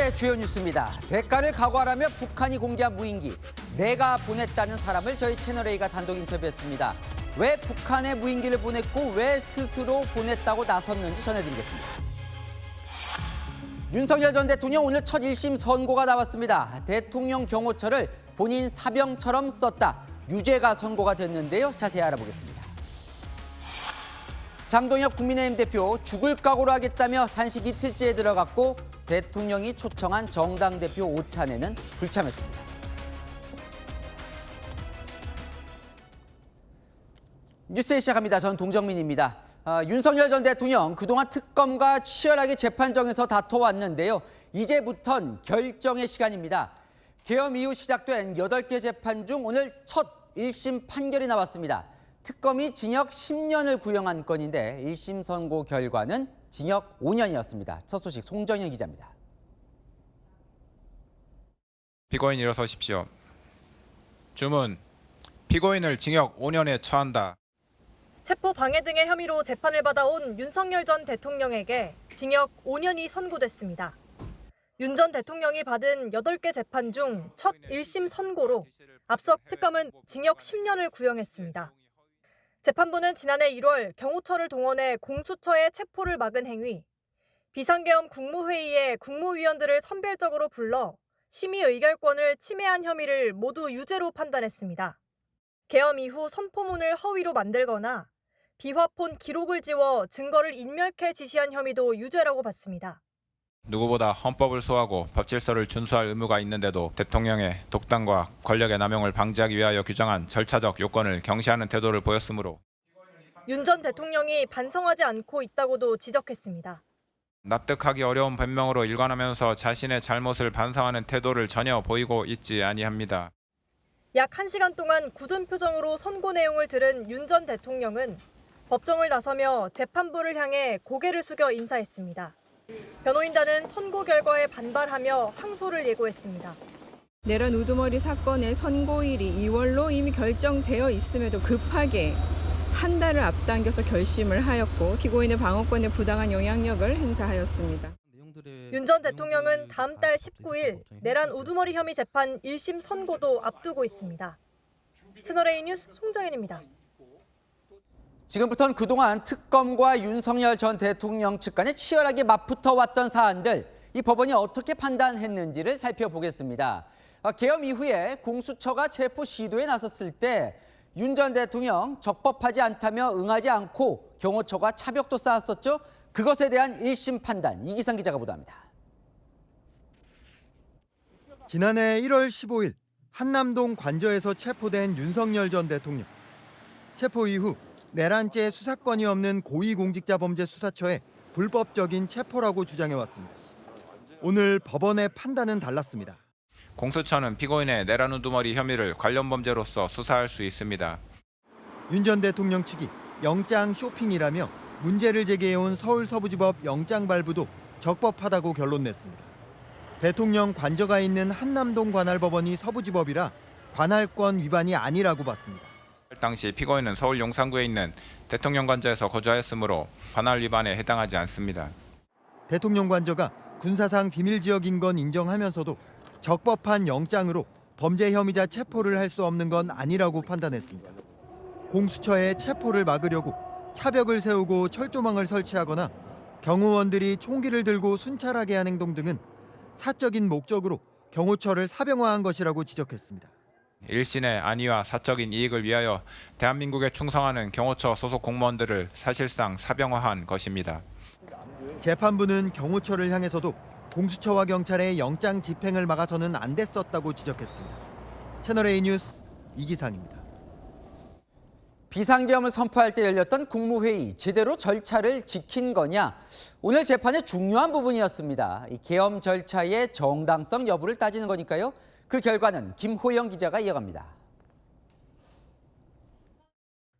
오늘의 주요 뉴스입니다. 대가를 각오하라며 북한이 공개한 무인기, 내가 보냈다는 사람을 저희 채널A가 단독 인터뷰했습니다. 왜 북한에 무인기를 보냈고 왜 스스로 보냈다고 나섰는지 전해드리겠습니다. 윤석열 전 대통령 오늘 첫 1심 선고가 나왔습니다. 대통령 경호처를 본인 사병처럼 썼다. 유죄가 선고가 됐는데요. 자세히 알아보겠습니다. 장동혁 국민의힘 대표 죽을 각오로 하겠다며 단식 이틀째에 들어갔고 대통령이 초청한 정당 대표 오찬에는 불참했습니다. 뉴스 시작합니다. 저는 동정민입니다. 윤석열 전 대통령 그동안 특검과 치열하게 재판정에서 다퉈왔는데요. 이제부턴 결정의 시간입니다. 계엄 이후 시작된 8개 재판 중 오늘 첫 1심 판결이 나왔습니다. 특검이 징역 10년을 구형한 건인데 1심 선고 결과는 징역 5년이었습니다. 첫 소식 송정현 기자입니다. 피고인 일어서십시오. 주문. 피고인을 징역 5년에 처한다. 체포 방해 등의 혐의로 재판을 받아온 윤석열 전 대통령에게 징역 5년이 선고됐습니다. 윤 전 대통령이 받은 8개 재판 중 첫 1심 선고로 앞서 특검은 징역 10년을 구형했습니다. 재판부는 지난해 1월 경호처를 동원해 공수처의 체포를 막은 행위, 비상계엄 국무회의에 국무위원들을 선별적으로 불러 심의 의결권을 침해한 혐의를 모두 유죄로 판단했습니다. 계엄 이후 선포문을 허위로 만들거나 비화폰 기록을 지워 증거를 인멸케 지시한 혐의도 유죄라고 봤습니다. 누구보다 헌법을 소화하고 법질서를 준수할 의무가 있는데도 대통령의 독단과 권력의 남용을 방지하기 위하여 규정한 절차적 요건을 경시하는 태도를 보였으므로 윤 전 대통령이 반성하지 않고 있다고도 지적했습니다. 납득하기 어려운 변명으로 일관하면서 자신의 잘못을 반성하는 태도를 전혀 보이고 있지 아니합니다. 약 1시간 동안 굳은 표정으로 선고 내용을 들은 윤 전 대통령은 법정을 나서며 재판부를 향해 고개를 숙여 인사했습니다. 변호인단은 선고 결과에 반발하며 항소를 예고했습니다. 내란 우두머리 사건의 선고일이 2월로 이미 결정되어 있음에도 급하게 한 달을 앞당겨서 결심을 하였고 피고인의 방어권에 부당한 영향력을 행사하였습니다. 윤 전 대통령은 다음 달 19일 내란 우두머리 혐의 재판 1심 선고도 앞두고 있습니다. 채널A 뉴스 송정현입니다. 지금부터는 그동안 특검과 윤석열 전 대통령 측 간에 치열하게 맞붙어 왔던 사안들, 이 법원이 어떻게 판단했는지를 살펴보겠습니다. 계엄 이후에 공수처가 체포 시도에 나섰을 때 윤 전 대통령 적법하지 않다며 응하지 않고 경호처가 차벽도 쌓았었죠. 그것에 대한 1심 판단, 이기상 기자가 보도합니다. 지난해 1월 15일 한남동 관저에서 체포된 윤석열 전 대통령. 체포 이후 내란죄 수사권이 없는 고위공직자범죄수사처의 불법적인 체포라고 주장해왔습니다. 오늘 법원의 판단은 달랐습니다. 공수처는 피고인의 내란 우두머리 혐의를 관련 범죄로서 수사할 수 있습니다. 윤 전 대통령 측이 영장 쇼핑이라며 문제를 제기해온 서울서부지법 영장 발부도 적법하다고 결론냈습니다. 대통령 관저가 있는 한남동 관할법원이 서부지법이라 관할권 위반이 아니라고 봤습니다. 당시 피고인은 서울 용산구에 있는 대통령 관저에서 거주하였으므로 관할 위반에 해당하지 않습니다. 대통령 관저가 군사상 비밀지역인 건 인정하면서도 적법한 영장으로 범죄 혐의자 체포를 할 수 없는 건 아니라고 판단했습니다. 공수처의 체포를 막으려고 차벽을 세우고 철조망을 설치하거나 경호원들이 총기를 들고 순찰하게 한 행동 등은 사적인 목적으로 경호처를 사병화한 것이라고 지적했습니다. 일신의 안위와 사적인 이익을 위하여 대한민국에 충성하는 경호처 소속 공무원들을 사실상 사병화한 것입니다. 재판부는 경호처를 향해서도 공수처와 경찰의 영장 집행을 막아서는 안 됐었다고 지적했습니다. 채널A 뉴스 이기상입니다. 비상계엄을 선포할 때 열렸던 국무회의, 제대로 절차를 지킨 거냐? 오늘 재판의 중요한 부분이었습니다. 이 계엄 절차의 정당성 여부를 따지는 거니까요. 그 결과는 김호영 기자가 이어갑니다.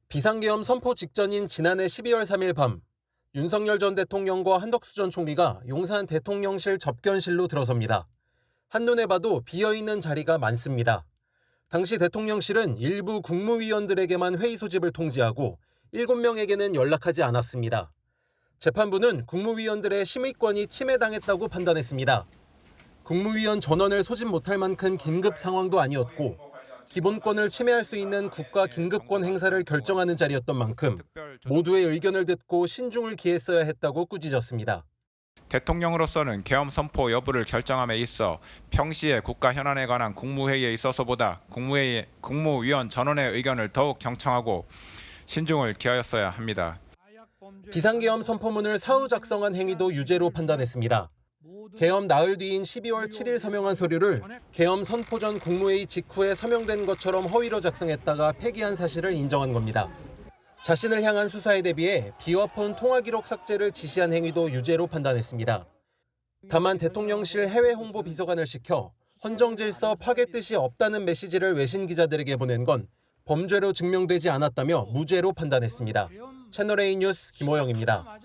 비상계엄 선포 직전인 지난해 12월 3일 밤, 윤석열 전 대통령과 한덕수 전 총리가 용산 대통령실 접견실로 들어섭니다. 한눈에 봐도 비어있는 자리가 많습니다. 당시 대통령실은 일부 국무위원들에게만 회의 소집을 통지하고 7명에게는 연락하지 않았습니다. 재판부는 국무위원들의 심의권이 침해당했다고 판단했습니다. 국무위원 전원을 소집 못할 만큼 긴급 상황도 아니었고 기본권을 침해할 수 있는 국가 긴급권 행사를 결정하는 자리였던 만큼 모두의 의견을 듣고 신중을 기했어야 했다고 꾸짖었습니다. 대통령으로서는 계엄 선포 여부를 결정함에 있어 평시에 국가 현안에 관한 국무회의에 있어서보다 국무위원 전원의 의견을 더욱 경청하고 신중을 기하였어야 합니다. 비상계엄 선포문을 사후 작성한 행위도 유죄로 판단했습니다. 계엄 나흘 뒤인 12월 7일 서명한 서류를 계엄 선포 전 국무회의 직후에 서명된 것처럼 허위로 작성했다가 폐기한 사실을 인정한 겁니다. 자신을 향한 수사에 대비해 비화폰 통화 기록 삭제를 지시한 행위도 유죄로 판단했습니다. 다만 대통령실 해외 홍보 비서관을 시켜 헌정질서 파괴 뜻이 없다는 메시지를 외신 기자들에게 보낸 건 범죄로 증명되지 않았다며 무죄로 판단했습니다. 채널A 뉴스 김호영입니다.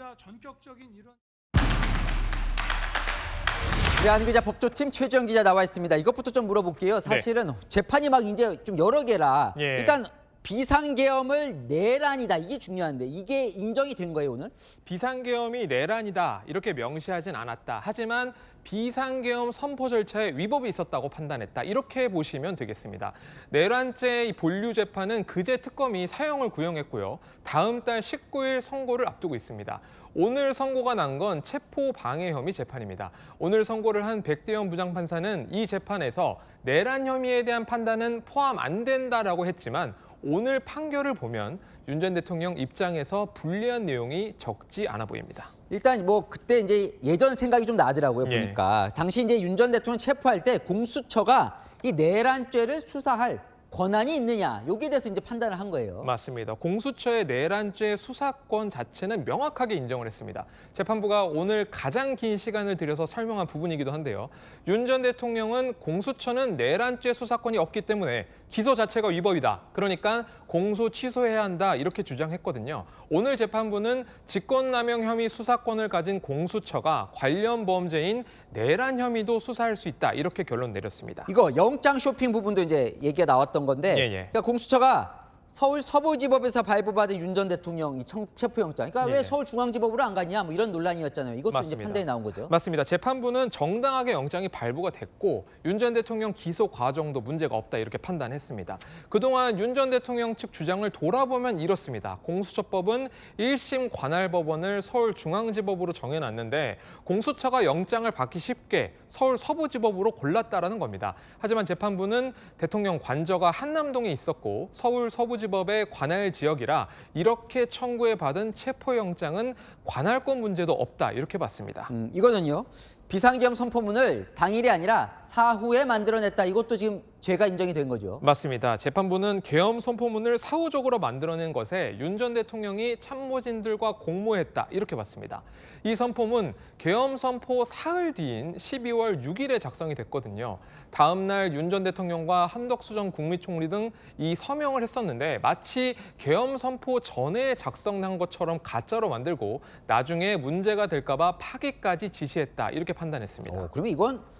네, 한기자 법조팀 최지영 기자 나와 있습니다. 이것부터 좀 물어볼게요. 사실은 재판이 막 이제 좀 여러 개라 일단 비상계엄을 내란이다. 이게 중요한데 이게 인정이 된 거예요, 오늘? 비상계엄이 내란이다 이렇게 명시하진 않았다. 하지만 비상계엄 선포 절차에 위법이 있었다고 판단했다. 이렇게 보시면 되겠습니다. 내란죄 이 본류 재판은 그제 특검이 사형을 구형했고요. 다음 달 19일 선고를 앞두고 있습니다. 오늘 선고가 난 건 체포 방해 혐의 재판입니다. 오늘 선고를 한 백대현 부장판사는 이 재판에서 내란 혐의에 대한 판단은 포함 안 된다라고 했지만 오늘 판결을 보면 윤 전 대통령 입장에서 불리한 내용이 적지 않아 보입니다. 일단 뭐 그때 이제 예전 생각이 좀 나더라고요, 보니까. 당시 이제 윤 전 대통령 체포할 때 공수처가 이 내란죄를 수사할 권한이 있느냐, 여기에 대해서 이제 판단을 한 거예요. 맞습니다. 공수처의 내란죄 수사권 자체는 명확하게 인정을 했습니다. 재판부가 오늘 가장 긴 시간을 들여서 설명한 부분이기도 한데요. 윤 전 대통령은 공수처는 내란죄 수사권이 없기 때문에 기소 자체가 위법이다. 그러니까 공소 취소해야 한다. 이렇게 주장했거든요. 오늘 재판부는 직권남용 혐의 수사권을 가진 공수처가 관련 범죄인 내란 혐의도 수사할 수 있다. 이렇게 결론 내렸습니다. 이거 영장 쇼핑 부분도 이제 얘기가 나왔던 건데 그러니까 공수처가 서울 서부지법에서 발부받은 윤 전 대통령 이 체포영장. 그러니까 왜 서울중앙지법으로 안 갔냐 뭐 이런 논란이었잖아요. 이것도 맞습니다. 이제 판단이 나온 거죠. 맞습니다. 재판부는 정당하게 영장이 발부가 됐고 윤 전 대통령 기소 과정도 문제가 없다 이렇게 판단했습니다. 그동안 윤 전 대통령 측 주장을 돌아보면 이렇습니다. 공수처법은 1심 관할법원을 서울중앙지법으로 정해놨는데 공수처가 영장을 받기 쉽게 서울 서부지법으로 골랐다라는 겁니다. 하지만 재판부는 대통령 관저가 한남동에 있었고 서울 서부지법의 관할 지역이라 이렇게 청구해 받은 체포영장은 관할권 문제도 없다 이렇게 봤습니다. 이거는요. 비상계엄 선포문을 당일이 아니라 사후에 만들어냈다. 이것도 지금 죄가 인정이 된 거죠. 맞습니다. 재판부는 계엄 선포문을 사후적으로 만들어낸 것에 윤 전 대통령이 참모진들과 공모했다 이렇게 봤습니다. 이 선포문 계엄 선포 사흘 뒤인 12월 6일에 작성이 됐거든요. 다음 날 윤 전 대통령과 한덕수 전 국무총리 등 이 서명을 했었는데 마치 계엄 선포 전에 작성한 것처럼 가짜로 만들고 나중에 문제가 될까 봐 파기까지 지시했다 이렇게 판단했습니다. 그러면 이건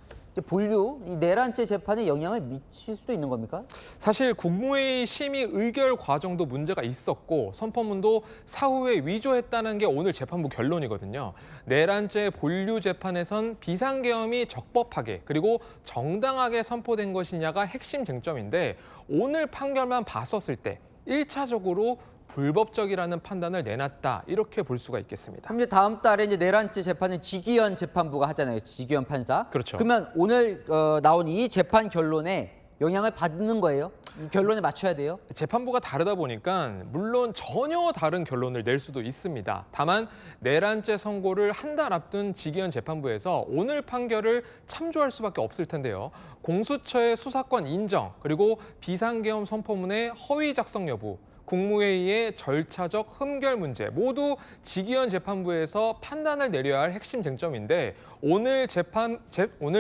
본류, 이 내란죄 재판에 영향을 미칠 수도 있는 겁니까? 사실 국무회의 심의 의결 과정도 문제가 있었고 선포문도 사후에 위조했다는 게 오늘 재판부 결론이거든요. 내란죄 본류 재판에선 비상계엄이 적법하게 그리고 정당하게 선포된 것이냐가 핵심 쟁점인데 오늘 판결만 봤었을 때 1차적으로 불법적이라는 판단을 내놨다 이렇게 볼 수가 있겠습니다. 그럼 이제 다음 달에 이제 내란죄 재판은 지기현 재판부가 하잖아요. 지기현 판사. 그렇죠. 그러면 오늘 나온 이 재판 결론에 영향을 받는 거예요? 이 결론에 맞춰야 돼요? 재판부가 다르다 보니까 물론 전혀 다른 결론을 낼 수도 있습니다. 다만 내란죄 선고를 한 달 앞둔 지기현 재판부에서 오늘 판결을 참조할 수밖에 없을 텐데요. 공수처의 수사권 인정 그리고 비상계엄 선포문의 허위 작성 여부 국무회의의 절차적 흠결 문제 모두 지기현 재판부에서 판단을 내려야 할 핵심 쟁점인데 오늘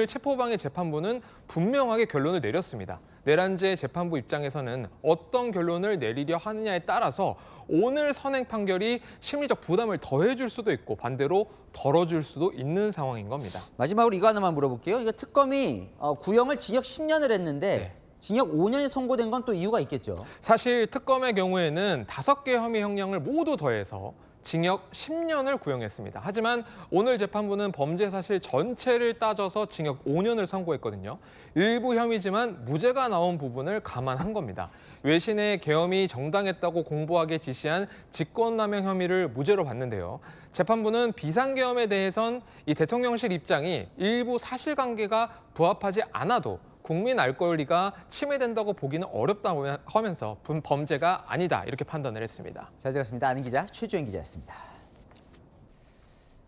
체포방해 재판부는 분명하게 결론을 내렸습니다. 내란죄 재판부 입장에서는 어떤 결론을 내리려 하느냐에 따라서 오늘 선행 판결이 심리적 부담을 더해줄 수도 있고 반대로 덜어줄 수도 있는 상황인 겁니다. 마지막으로 이거 하나만 물어볼게요. 이거 특검이 구형을 징역 10년을 했는데 징역 5년이 선고된 건 또 이유가 있겠죠. 사실 특검의 경우에는 5개 혐의 형량을 모두 더해서 징역 10년을 구형했습니다. 하지만 오늘 재판부는 범죄 사실 전체를 따져서 징역 5년을 선고했거든요. 일부 혐의지만 무죄가 나온 부분을 감안한 겁니다. 외신의 계엄이 정당했다고 공보하게 지시한 직권남용 혐의를 무죄로 봤는데요. 재판부는 비상계엄에 대해선 이 대통령실 입장이 일부 사실관계가 부합하지 않아도 국민 알 권리가 침해된다고 보기는 어렵다고 하면서 범죄가 아니다 이렇게 판단을 했습니다. 잘 들었습니다. 아는 기자 최주영 기자였습니다.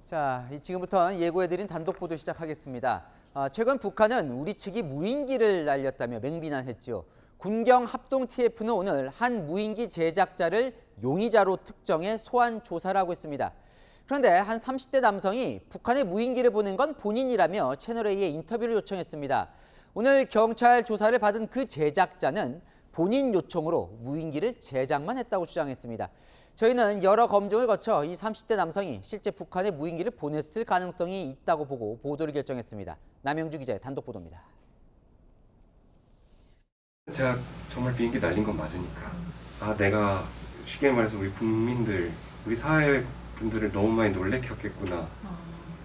자, 지금부터 예고해드린 단독 보도 시작하겠습니다. 최근 북한은 우리 측이 무인기를 날렸다며 맹비난했죠. 군경 합동 TF는 오늘 한 무인기 제작자를 용의자로 특정해 소환 조사를 하고 있습니다. 그런데 한 30대 남성이 북한에 무인기를 보낸 건 본인이라며 채널A에 인터뷰를 요청했습니다. 오늘 경찰 조사를 받은 그 제작자는 본인 요청으로 무인기를 제작만 했다고 주장했습니다. 저희는 여러 검증을 거쳐 이 30대 남성이 실제 북한에 무인기를 보냈을 가능성이 있다고 보고 보도를 결정했습니다. 남영주 기자의 단독 보도입니다. 제가 정말 비행기 날린 건 맞으니까 내가 쉽게 말해서 우리 국민들, 우리 사회 분들을 너무 많이 놀래켰겠구나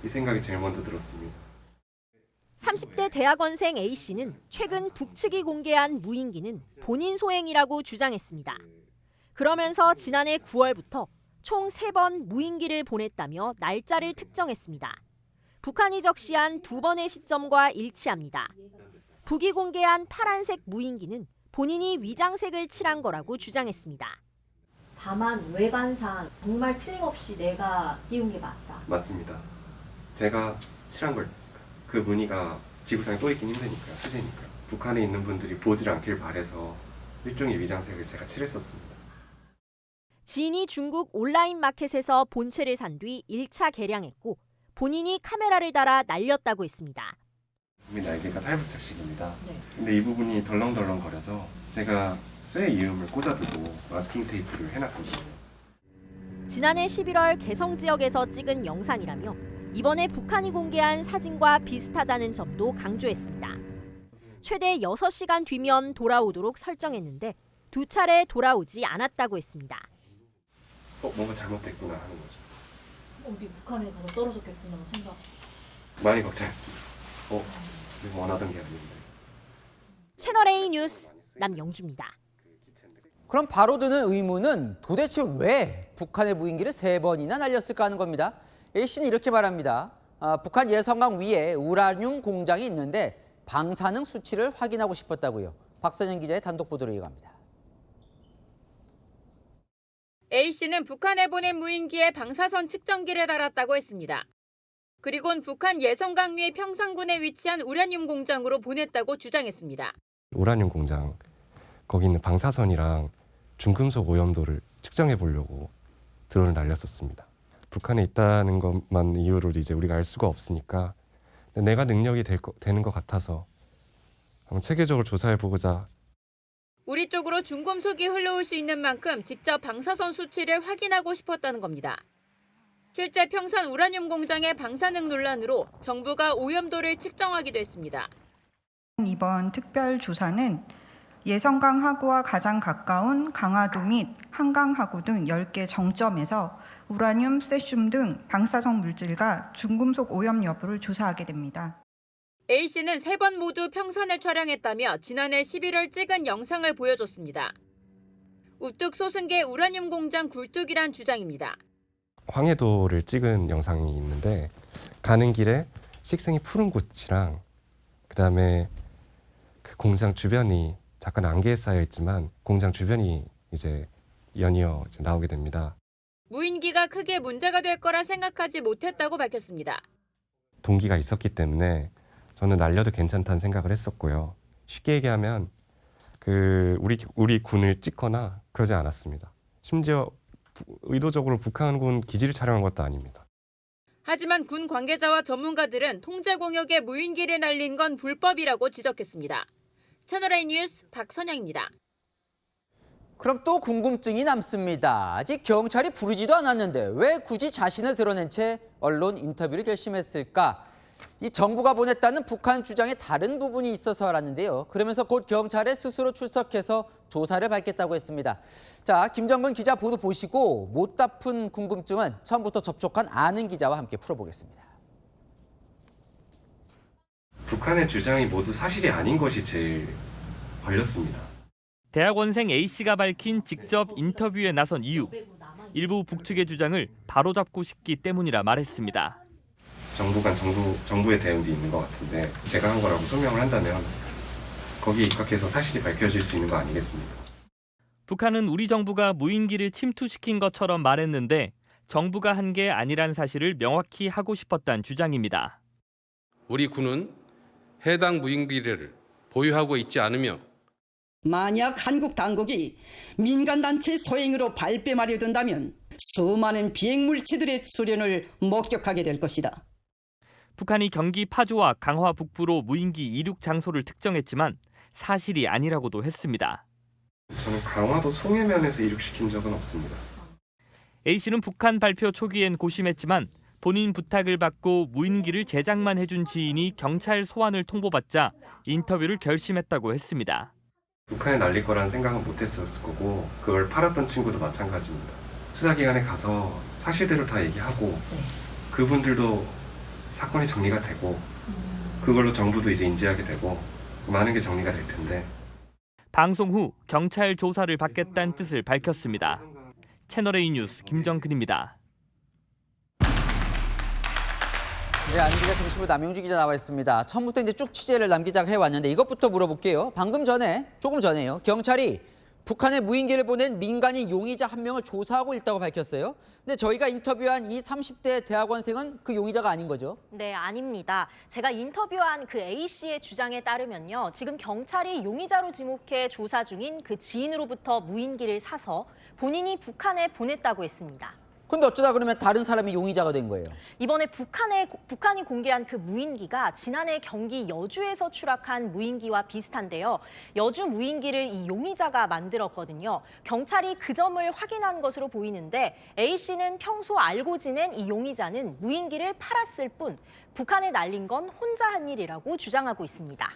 이 생각이 제일 먼저 들었습니다. 30대 대학원생 A씨는 최근 북측이 공개한 무인기는 본인 소행이라고 주장했습니다. 그러면서 지난해 9월부터 총 3번 무인기를 보냈다며 날짜를 특정했습니다. 북한이 적시한 2번의 시점과 일치합니다. 북이 공개한 파란색 무인기는 본인이 위장색을 칠한 거라고 주장했습니다. 다만 외관상 정말 틀림없이 내가 띄운 게 맞다. 맞습니다. 제가 칠한 걸 그 무늬가 지구상에 또 있긴 힘드니까요. 수제니까요. 북한에 있는 분들이 보질 않길 바래서 일종의 위장색을 제가 칠했었습니다. 지인이 중국 온라인 마켓에서 본체를 산 뒤 1차 개량했고 본인이 카메라를 달아 날렸다고 했습니다. 이 날개가 탈부착식입니다. 근데 이 부분이 덜렁덜렁 거려서 제가 쇠 이음을 꽂아두고 마스킹 테이프를 해놨거든요. 지난해 11월 개성 지역에서 찍은 영상이라며 이번에 북한이 공개한 사진과 비슷하다는 점도 강조했습니다. 최대 6시간 뒤면 돌아오도록 설정했는데 2차례 돌아오지 않았다고 했습니다. 뭔가 잘못됐구나 하는 거죠. 어디 북한에 가서 떨어졌겠구나 생각. 많이 걱정했습니다. 내가 원하던 게 아닌데. 채널A 뉴스 남영주입니다. 그럼 바로 드는 의문은 도대체 왜 북한의 무인기를 3번이나 날렸을까 하는 겁니다. A씨는 이렇게 말합니다. 북한 예성강 위에 우라늄 공장이 있는데 방사능 수치를 확인하고 싶었다고요. 박선영 기자의 단독 보도를 이어갑니다. A씨는 북한에 보낸 무인기에 방사선 측정기를 달았다고 했습니다. 그리고는 북한 예성강 위의 평상군에 위치한 우라늄 공장으로 보냈다고 주장했습니다. 우라늄 공장, 거기 있는 방사선이랑 중금속 오염도를 측정해 보려고 드론을 날렸었습니다. 북한에 있다는 것만 이유로 이제 우리가 알 수가 없으니까 내가 능력이 되는 것 같아서 한번 체계적으로 조사해 보고자. 우리 쪽으로 중금속이 흘러올 수 있는 만큼 직접 방사선 수치를 확인하고 싶었다는 겁니다. 실제 평산 우라늄 공장의 방사능 논란으로 정부가 오염도를 측정하기도 했습니다. 이번 특별 조사는 예성강 하구와 가장 가까운 강화도 및 한강 하구 등 10개 정점에서 우라늄, 세슘 등 방사성 물질과 중금속 오염 여부를 조사하게 됩니다. A씨는 3번 모두 평산을 촬영했다며 지난해 11월 찍은 영상을 보여줬습니다. 우뚝 솟은 게 우라늄 공장 굴뚝이란 주장입니다. 황해도를 찍은 영상이 있는데 가는 길에 식생이 푸른 곳이랑 그다음에 그 공장 주변이 잠깐 안개에 쌓여 있지만 공장 주변이 이제 연이어 나오게 됩니다. 무인기가 크게 문제가 될 거라 생각하지 못했다고 밝혔습니다. 동기가 있었기 때문에 저는 날려도 괜찮다는 생각을 했었고요. 쉽게 얘기하면 우리 군을 찍거나 그러지 않았습니다. 심지어 의도적으로 북한군 기지를 촬영한 것도 아닙니다. 하지만 군 관계자와 전문가들은 통제 공역에 무인기를 날린 건 불법이라고 지적했습니다. 채널A 뉴스 박선영입니다. 그럼 또 궁금증이 남습니다. 아직 경찰이 부르지도 않았는데 왜 굳이 자신을 드러낸 채 언론 인터뷰를 결심했을까? 이 정부가 보냈다는 북한 주장에 다른 부분이 있어서라는데요. 그러면서 곧 경찰에 스스로 출석해서 조사를 받겠다고 했습니다. 자, 김정근 기자 보도 보시고 못다 푼 궁금증은 처음부터 접촉한 아는 기자와 함께 풀어보겠습니다. 북한의 주장이 모두 사실이 아닌 것이 제일 걸렸습니다. 대학원생 A씨가 밝힌 직접 인터뷰에 나선 이유. 일부 북측의 주장을 바로잡고 싶기 때문이라 말했습니다. 정부의 대응도 있는 것 같은데 제가 한 거라고 설명을 한다면 거기에 입각해서 사실이 밝혀질 수 있는 거 아니겠습니까? 북한은 우리 정부가 무인기를 침투시킨 것처럼 말했는데 정부가 한 게 아니란 사실을 명확히 하고 싶었다는 주장입니다. 우리 군은 해당 무인기를 보유하고 있지 않으며 만약 한국 당국이 민간단체 소행으로 발뺌하려 든다면 수많은 비행물체들의 출현을 목격하게 될 것이다. 북한이 경기 파주와 강화 북부로 무인기 이륙 장소를 특정했지만 사실이 아니라고도 했습니다. 저는 강화도 송해면에서 이륙시킨 적은 없습니다. A씨는 북한 발표 초기엔 고심했지만 본인 부탁을 받고 무인기를 제작만 해준 지인이 경찰 소환을 통보받자 인터뷰를 결심했다고 했습니다. 북한에 날릴 거라는 생각은 못했었을 거고 그걸 팔았던 친구도 마찬가지입니다. 수사기관에 가서 사실대로 다 얘기하고 그분들도 사건이 정리가 되고 그걸로 정부도 이제 인지하게 되고 많은 게 정리가 될 텐데. 방송 후 경찰 조사를 받겠다는 뜻을 밝혔습니다. 채널A 뉴스 김정근입니다. 네, 아는 기자 중심으로 남용주 기자 나와 있습니다. 처음부터 이제 쭉 취재를 남 기자가 해왔는데 이것부터 물어볼게요. 조금 전에요. 경찰이 북한에 무인기를 보낸 민간인 용의자 한 명을 조사하고 있다고 밝혔어요. 근데 저희가 인터뷰한 이 30대 대학원생은 그 용의자가 아닌 거죠? 네, 아닙니다. 제가 인터뷰한 그 A씨의 주장에 따르면요. 지금 경찰이 용의자로 지목해 조사 중인 그 지인으로부터 무인기를 사서 본인이 북한에 보냈다고 했습니다. 근데 어쩌다 그러면 다른 사람이 용의자가 된 거예요? 이번에 북한이 공개한 그 무인기가 지난해 경기 여주에서 추락한 무인기와 비슷한데요. 여주 무인기를 이 용의자가 만들었거든요. 경찰이 그 점을 확인한 것으로 보이는데 A씨는 평소 알고 지낸 이 용의자는 무인기를 팔았을 뿐 북한에 날린 건 혼자 한 일이라고 주장하고 있습니다.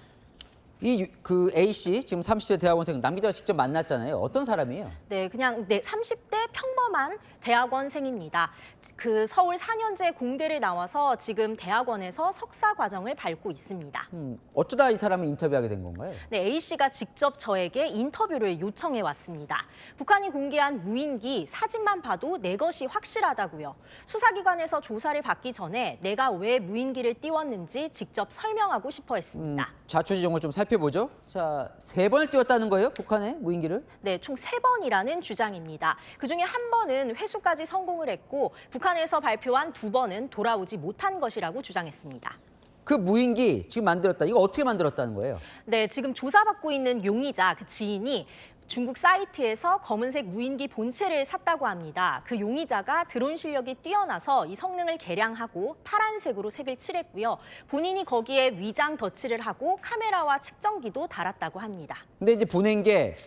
그 A씨, 지금 30대 대학원생 남 기자가 직접 만났잖아요. 어떤 사람이에요? 네, 그냥 30대 평범한 대학원생입니다. 그 서울 4년제 공대를 나와서 지금 대학원에서 석사 과정을 밟고 있습니다. 어쩌다 이 사람을 인터뷰하게 된 건가요? 네, A씨가 직접 저에게 인터뷰를 요청해 왔습니다. 북한이 공개한 무인기 사진만 봐도 내 것이 확실하다고요. 수사기관에서 조사를 받기 전에 내가 왜 무인기를 띄웠는지 직접 설명하고 싶어 했습니다. 자초지종을 좀 살펴보죠. 자, 3번을 띄웠다는 거예요? 북한에 무인기를? 네, 총 3번이라는 주장입니다. 그중에 한 번은 회수까지 성공을 했고 북한에서 발표한 2번은 돌아오지 못한 것이라고 주장했습니다. 그 무인기 지금 만들었다. 이거 어떻게 만들었다는 거예요? 네, 지금 조사받고 있는 용의자 그 지인이 중국 사이트에서 검은색 무인기 본체를 샀다고 합니다. 그 용의자가 드론 실력이 뛰어나서 이 성능을 개량하고 파란색으로 색을 칠했고요. 본인이 거기에 위장 덧칠을 하고 카메라와 측정기도 달았다고 합니다. 근데 이제 보낸 게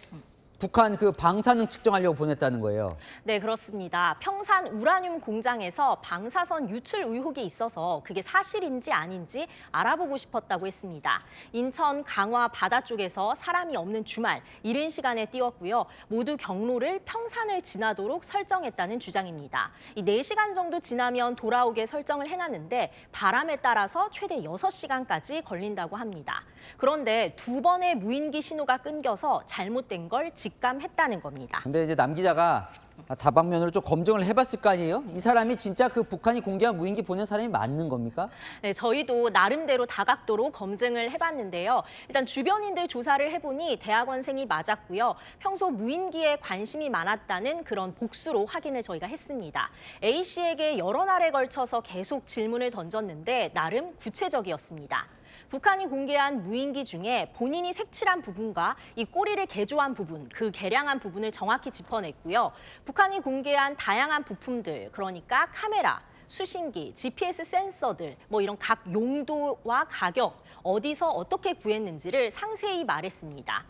북한 그 방사능 측정하려고 보냈다는 거예요. 네, 그렇습니다. 평산 우라늄 공장에서 방사선 유출 의혹이 있어서 그게 사실인지 아닌지 알아보고 싶었다고 했습니다. 인천 강화 바다 쪽에서 사람이 없는 주말 이른 시간에 띄웠고요. 모두 경로를 평산을 지나도록 설정했다는 주장입니다. 이 4시간 정도 지나면 돌아오게 설정을 해놨는데 바람에 따라서 최대 6시간까지 걸린다고 합니다. 그런데 2번의 무인기 신호가 끊겨서 잘못된 걸 직감했다는 겁니다. 근데 이제 남 기자가 다방면으로 좀 검증을 해봤을 거 아니에요? 이 사람이 진짜 그 북한이 공개한 무인기 보낸 사람이 맞는 겁니까? 네, 저희도 나름대로 다각도로 검증을 해봤는데요. 일단 주변인들 조사를 해보니 대학원생이 맞았고요. 평소 무인기에 관심이 많았다는 그런 복수로 확인을 저희가 했습니다. A씨에게 여러 날에 걸쳐서 계속 질문을 던졌는데 나름 구체적이었습니다. 북한이 공개한 무인기 중에 본인이 색칠한 부분과 이 꼬리를 개조한 부분, 그 개량한 부분을 정확히 짚어냈고요. 북한이 공개한 다양한 부품들, 그러니까 카메라, 수신기, GPS 센서들, 뭐 이런 각 용도와 가격, 어디서 어떻게 구했는지를 상세히 말했습니다.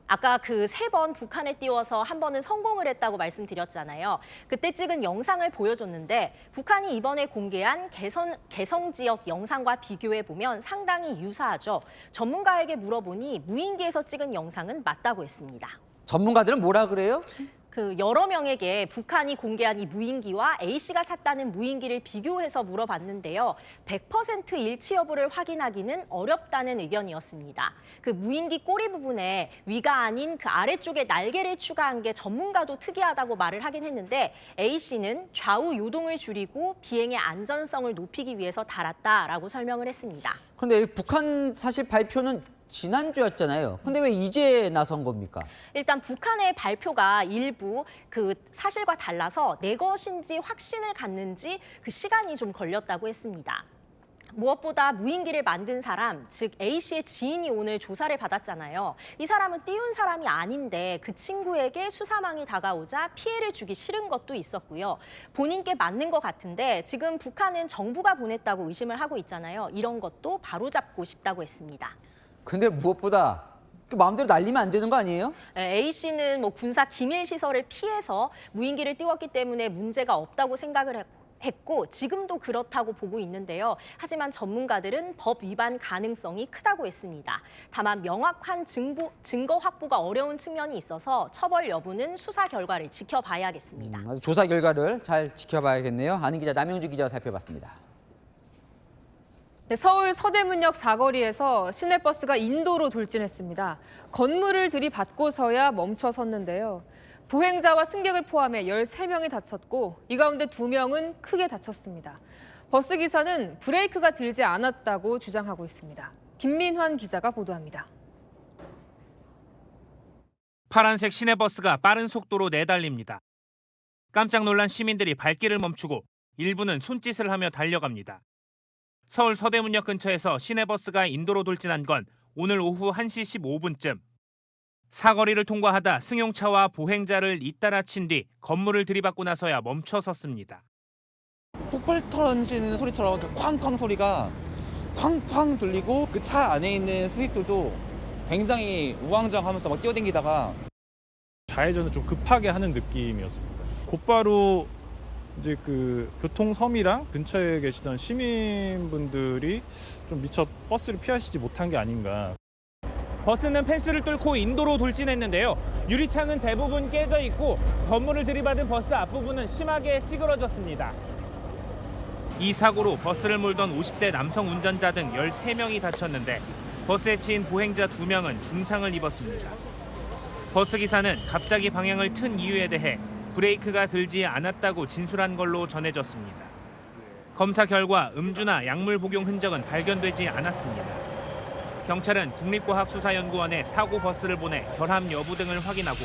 아까 그 3번 북한에 띄워서 한 번은 성공을 했다고 말씀드렸잖아요. 그때 찍은 영상을 보여줬는데 북한이 이번에 공개한 개성 지역 영상과 비교해 보면 상당히 유사하죠. 전문가에게 물어보니 무인기에서 찍은 영상은 맞다고 했습니다. 전문가들은 뭐라 그래요? 여러 명에게 북한이 공개한 이 무인기와 A씨가 샀다는 무인기를 비교해서 물어봤는데요. 100% 일치 여부를 확인하기는 어렵다는 의견이었습니다. 그 무인기 꼬리 부분에 위가 아닌 그 아래쪽에 날개를 추가한 게 전문가도 특이하다고 말을 하긴 했는데 A씨는 좌우 요동을 줄이고 비행의 안전성을 높이기 위해서 달았다라고 설명을 했습니다. 그런데 북한 사실 발표는 지난주였잖아요. 근데 왜 이제 나선 겁니까? 일단 북한의 발표가 일부 그 사실과 달라서 내 것인지 확신을 갖는지 그 시간이 좀 걸렸다고 했습니다. 무엇보다 무인기를 만든 사람, 즉 A씨의 지인이 오늘 조사를 받았잖아요. 이 사람은 띄운 사람이 아닌데 그 친구에게 수사망이 다가오자 피해를 주기 싫은 것도 있었고요. 본인께 맞는 것 같은데 지금 북한은 정부가 보냈다고 의심을 하고 있잖아요. 이런 것도 바로잡고 싶다고 했습니다. 근데 무엇보다 마음대로 날리면 안 되는 거 아니에요? A씨는 군사 기밀 시설을 피해서 무인기를 띄웠기 때문에 문제가 없다고 생각을 했고 지금도 그렇다고 보고 있는데요. 하지만 전문가들은 법 위반 가능성이 크다고 했습니다. 다만 명확한 증거 확보가 어려운 측면이 있어서 처벌 여부는 수사 결과를 지켜봐야겠습니다. 조사 결과를 잘 지켜봐야겠네요. 아는 기자 남영주 기자가 살펴봤습니다. 네, 서울 서대문역 사거리에서 시내버스가 인도로 돌진했습니다. 건물을 들이받고서야 멈춰 섰는데요. 보행자와 승객을 포함해 13명이 다쳤고 이 가운데 2명은 크게 다쳤습니다. 버스 기사는 브레이크가 들지 않았다고 주장하고 있습니다. 김민환 기자가 보도합니다. 파란색 시내버스가 빠른 속도로 내달립니다. 깜짝 놀란 시민들이 발길을 멈추고 일부는 손짓을 하며 달려갑니다. 서울 서대문역 근처에서 시내버스가 인도로 돌진한 건 오늘 오후 1시 15분쯤. 사거리를 통과하다 승용차와 보행자를 잇따라 친 뒤 건물을 들이받고 나서야 멈춰 섰습니다. 폭발 터지는 소리처럼 쾅쾅 소리가 쾅쾅 들리고 그 차 안에 있는 승객들도 굉장히 우왕좌왕하면서 막 뛰어댕기다가 좌회전을 좀 급하게 하는 느낌이었습니다. 곧바로 이제 그 교통섬이랑 근처에 계시던 시민분들이 좀 미처 버스를 피하시지 못한 게 아닌가. 버스는 펜스를 뚫고 인도로 돌진했는데요. 유리창은 대부분 깨져 있고 건물을 들이받은 버스 앞부분은 심하게 찌그러졌습니다. 이 사고로 버스를 몰던 50대 남성 운전자 등 13명이 다쳤는데 버스에 치인 보행자 2명은 중상을 입었습니다. 버스 기사는 갑자기 방향을 튼 이유에 대해 브레이크가 들지 않았다고 진술한 걸로 전해졌습니다. 검사 결과 음주나 약물 복용 흔적은 발견되지 않았습니다. 경찰은 국립과학수사연구원에 사고 버스를 보내 결함 여부 등을 확인하고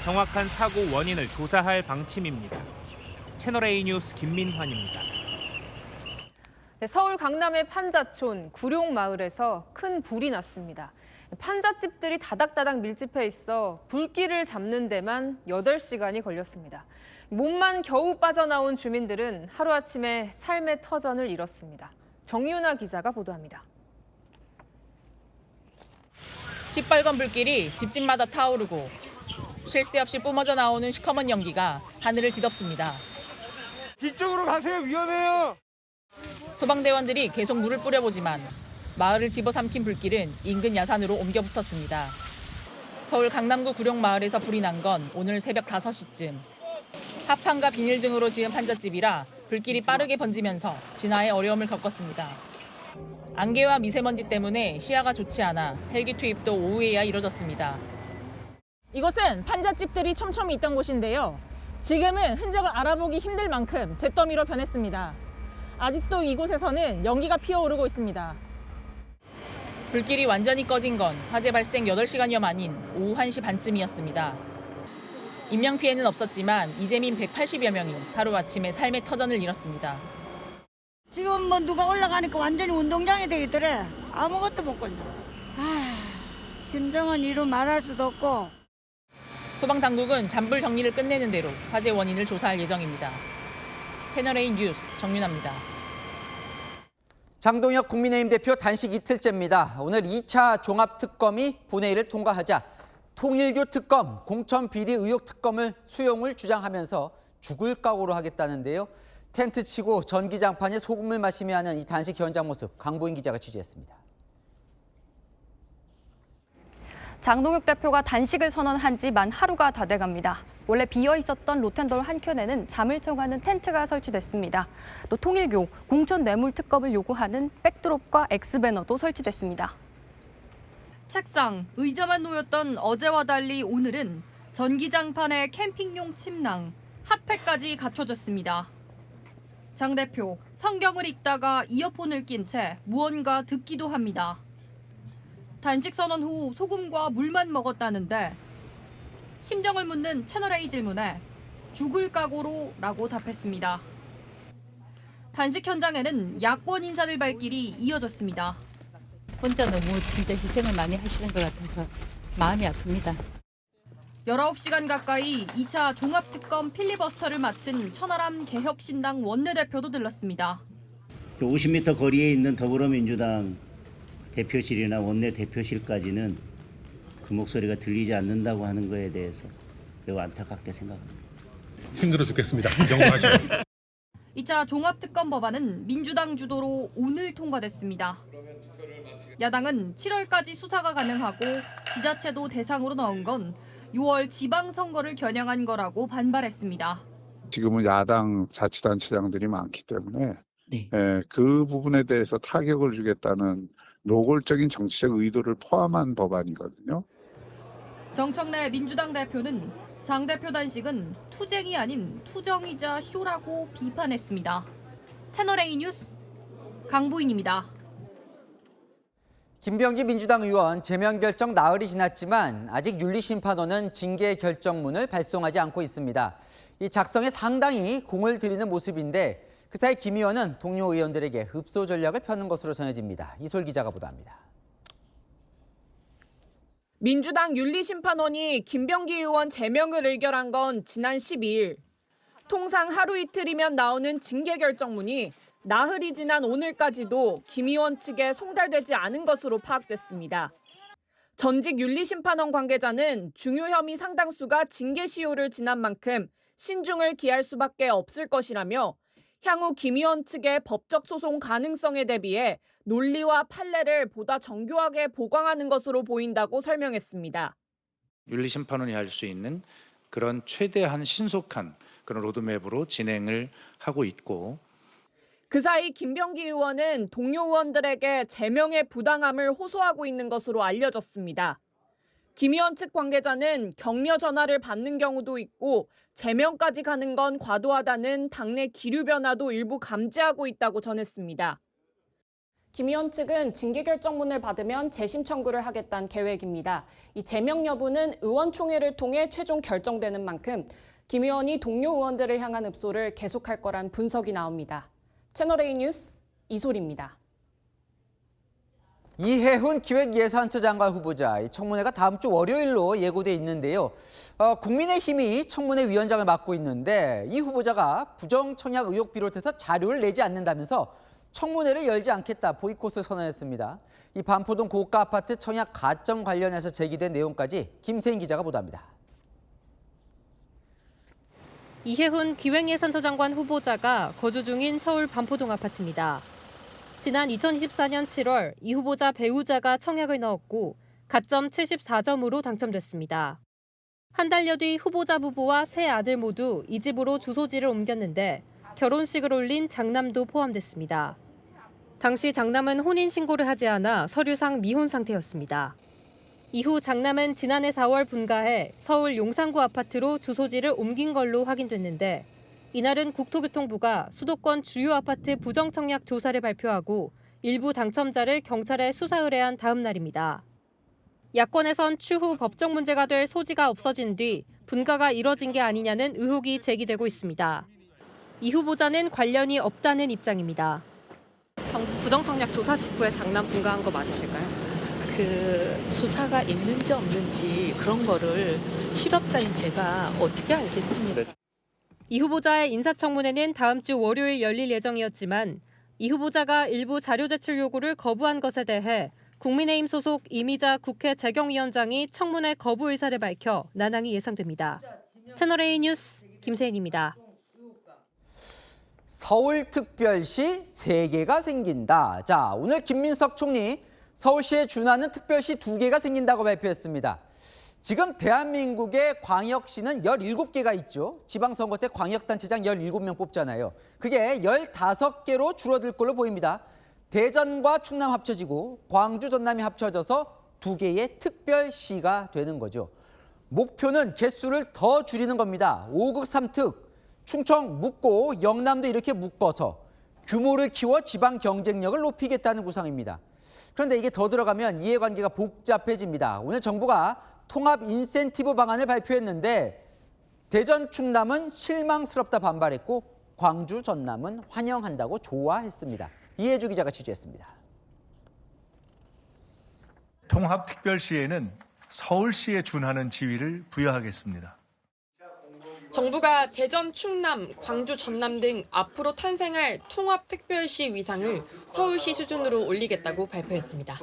정확한 사고 원인을 조사할 방침입니다. 채널A 뉴스 김민환입니다. 네, 서울 강남의 판자촌 구룡마을에서 큰 불이 났습니다. 판잣집들이 다닥다닥 밀집해 있어 불길을 잡는 데만 8시간이 걸렸습니다. 몸만 겨우 빠져나온 주민들은 하루아침에 삶의 터전을 잃었습니다. 정유나 기자가 보도합니다. 시뻘건 불길이 집집마다 타오르고 쉴 새 없이 뿜어져 나오는 시커먼 연기가 하늘을 뒤덮습니다. 뒤쪽으로 가세요. 위험해요. 소방대원들이 계속 물을 뿌려보지만 마을을 집어삼킨 불길은 인근 야산으로 옮겨 붙었습니다. 서울 강남구 구룡마을에서 불이 난 건 오늘 새벽 5시쯤. 합판과 비닐 등으로 지은 판잣집이라 불길이 빠르게 번지면서 진화에 어려움을 겪었습니다. 안개와 미세먼지 때문에 시야가 좋지 않아 헬기 투입도 오후에야 이뤄졌습니다. 이곳은 판잣집들이 촘촘히 있던 곳인데요. 지금은 흔적을 알아보기 힘들 만큼 잿더미로 변했습니다. 아직도 이곳에서는 연기가 피어오르고 있습니다. 불길이 완전히 꺼진 건 화재 발생 8시간여 만인 오후 1시 반쯤이었습니다. 인명피해는 없었지만 이재민 180여 명이 하루아침에 삶의 터전을 잃었습니다. 지금 뭐 누가 올라가니까 완전히 운동장이 되겠더래. 아무것도 못 건져. 심정은 이루 말할 수도 없고. 소방당국은 잔불 정리를 끝내는 대로 화재 원인을 조사할 예정입니다. 채널A 뉴스 정윤아입니다. 장동혁 국민의힘 대표 단식 이틀째입니다. 오늘 2차 종합특검이 본회의를 통과하자 통일교 특검, 공천 비리 의혹 특검을 수용을 주장하면서 죽을 각오로 하겠다는데요. 텐트 치고 전기장판에 소금을 마시며 하는 이 단식 현장 모습 강보인 기자가 취재했습니다. 장동혁 대표가 단식을 선언한 지 만 하루가 다 돼갑니다. 원래 비어 있었던 로텐돌 한켠에는 잠을 청하는 텐트가 설치됐습니다. 또 통일교 공천 뇌물 특검을 요구하는 백드롭과 X배너도 설치됐습니다. 책상, 의자만 놓였던 어제와 달리 오늘은 전기장판에 캠핑용 침낭, 핫팩까지 갖춰졌습니다. 장 대표, 성경을 읽다가 이어폰을 낀 채 무언가 듣기도 합니다. 단식 선언 후 소금과 물만 먹었다는데 심정을 묻는 채널A 질문에 죽을 각오로 라고 답했습니다. 단식 현장에는 야권 인사들 발길이 이어졌습니다. 혼자 너무 진짜 희생을 많이 하시는 것 같아서 마음이 아픕니다. 19시간 가까이 2차 종합특검 필리버스터를 마친 천하람 개혁신당 원내대표도 들렀습니다. 50m 거리에 있는 더불어민주당 대표실이나 원내대표실까지는 그 목소리가 들리지 않는다고 하는 거에 대해서 매우 안타깝게 생각합니다. 힘들어 죽겠습니다. 영화하시오. 2차 종합특검 법안은 민주당 주도로 오늘 통과됐습니다. 야당은 7월까지 수사가 가능하고 지자체도 대상으로 넣은 건 6월 지방선거를 겨냥한 거라고 반발했습니다. 지금은 야당 자치단체장들이 많기 때문에 그 부분에 대해서 타격을 주겠다는 노골적인 정치적 의도를 포함한 법안이거든요. 정청래 민주당 대표는 장 대표 단식은 투쟁이 아닌 투정이자 쇼라고 비판했습니다. 채널A 뉴스 강보인입니다. 김병기 민주당 의원 제명 결정 나흘이 지났지만 아직 윤리심판원은 징계 결정문을 발송하지 않고 있습니다. 이 작성에 상당히 공을 들이는 모습인데 그 사이 김 의원은 동료 의원들에게 흡소 전략을 펴는 것으로 전해집니다. 이솔 기자가 보도합니다. 민주당 윤리심판원이 김병기 의원 제명을 의결한 건 지난 12일. 통상 하루 이틀이면 나오는 징계 결정문이 나흘이 지난 오늘까지도 김 의원 측에 송달되지 않은 것으로 파악됐습니다. 전직 윤리심판원 관계자는 중요 혐의 상당수가 징계 시효를 지난 만큼 신중을 기할 수밖에 없을 것이라며 향후 김 의원 측의 법적 소송 가능성에 대비해 논리와 판례를 보다 정교하게 보강하는 것으로 보인다고 설명했습니다. 윤리심판원이 할 수 있는 그런 최대한 신속한 그런 로드맵으로 진행을 하고 있고 그 사이 김병기 의원은 동료 의원들에게 제명의 부당함을 호소하고 있는 것으로 알려졌습니다. 김 의원 측 관계자는 격려 전화를 받는 경우도 있고 제명까지 가는 건 과도하다는 당내 기류 변화도 일부 감지하고 있다고 전했습니다. 김 의원 측은 징계 결정문을 받으면 재심 청구를 하겠다는 계획입니다. 이 제명 여부는 의원총회를 통해 최종 결정되는 만큼 김 의원이 동료 의원들을 향한 흡소를 계속할 거란 분석이 나옵니다. 채널A 뉴스 이솔입니다. 이해훈 기획예산처 장관 후보자 청문회가 다음 주 월요일로 예고돼 있는데요. 국민의힘이 청문회 위원장을 맡고 있는데 이 후보자가 부정청약 의혹 비롯해서 자료를 내지 않는다면서 청문회를 열지 않겠다 보이콧을 선언했습니다. 이 반포동 고가 아파트 청약 가점 관련해서 제기된 내용까지 김세인 기자가 보도합니다. 이해훈 기획예산처 장관 후보자가 거주 중인 서울 반포동 아파트입니다. 지난 2024년 7월 이 후보자 배우자가 청약을 넣었고 가점 74점으로 당첨됐습니다. 한 달여 뒤 후보자 부부와 세 아들 모두 이 집으로 주소지를 옮겼는데 결혼식을 올린 장남도 포함됐습니다. 당시 장남은 혼인신고를 하지 않아 서류상 미혼 상태였습니다. 이후 장남은 지난해 4월 분가해 서울 용산구 아파트로 주소지를 옮긴 걸로 확인됐는데 이날은 국토교통부가 수도권 주요 아파트 부정청약 조사를 발표하고 일부 당첨자를 경찰에 수사 의뢰한 다음 날입니다. 야권에선 추후 법적 문제가 될 소지가 없어진 뒤 분가가 이뤄진 게 아니냐는 의혹이 제기되고 있습니다. 이 후보자는 관련이 없다는 입장입니다. 정부 부정청약 조사 직후에 장남 분가한 거 맞으실까요? 그 수사가 있는지 없는지 그런 거를 실업자인 제가 어떻게 알겠습니까? 이 후보자의 인사청문회는 다음 주 월요일 열릴 예정이었지만 이 후보자가 일부 자료 제출 요구를 거부한 것에 대해 국민의힘 소속 이미자 국회 재경위원장이 청문회 거부 의사를 밝혀 난항이 예상됩니다. 채널A 뉴스 김세인입니다. 서울특별시 3개가 생긴다. 자, 오늘 김민석 총리 서울시에 준하는 특별시 2개가 생긴다고 발표했습니다. 지금 대한민국의 광역시는 17개가 있죠. 지방선거 때 광역단체장 17명 뽑잖아요. 그게 15개로 줄어들 걸로 보입니다. 대전과 충남 합쳐지고 광주, 전남이 합쳐져서 2개의 특별시가 되는 거죠. 목표는 개수를 더 줄이는 겁니다. 5극 3특, 충청 묶고 영남도 이렇게 묶어서 규모를 키워 지방 경쟁력을 높이겠다는 구상입니다. 그런데 이게 더 들어가면 이해관계가 복잡해집니다. 오늘 정부가 통합 인센티브 방안을 발표했는데 대전, 충남은 실망스럽다 반발했고 광주, 전남은 환영한다고 좋아했습니다. 이해주 기자가 취재했습니다. 통합특별시에는 서울시에 준하는 지위를 부여하겠습니다. 정부가 대전, 충남, 광주, 전남 등 앞으로 탄생할 통합특별시 위상을 서울시 수준으로 올리겠다고 발표했습니다.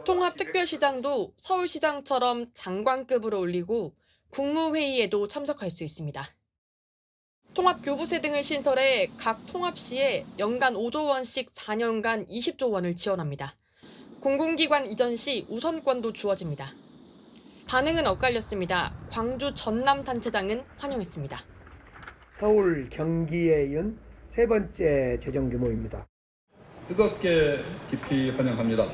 통합특별시장도 서울시장처럼 장관급으로 올리고 국무회의에도 참석할 수 있습니다. 통합교부세 등을 신설해 각 통합시에 연간 5조 원씩 4년간 20조 원을 지원합니다. 공공기관 이전 시 우선권도 주어집니다. 반응은 엇갈렸습니다. 광주 전남 단체장은 환영했습니다. 서울, 경기에 이은 3번째 재정 규모입니다. 뜨겁게 깊이 환영합니다.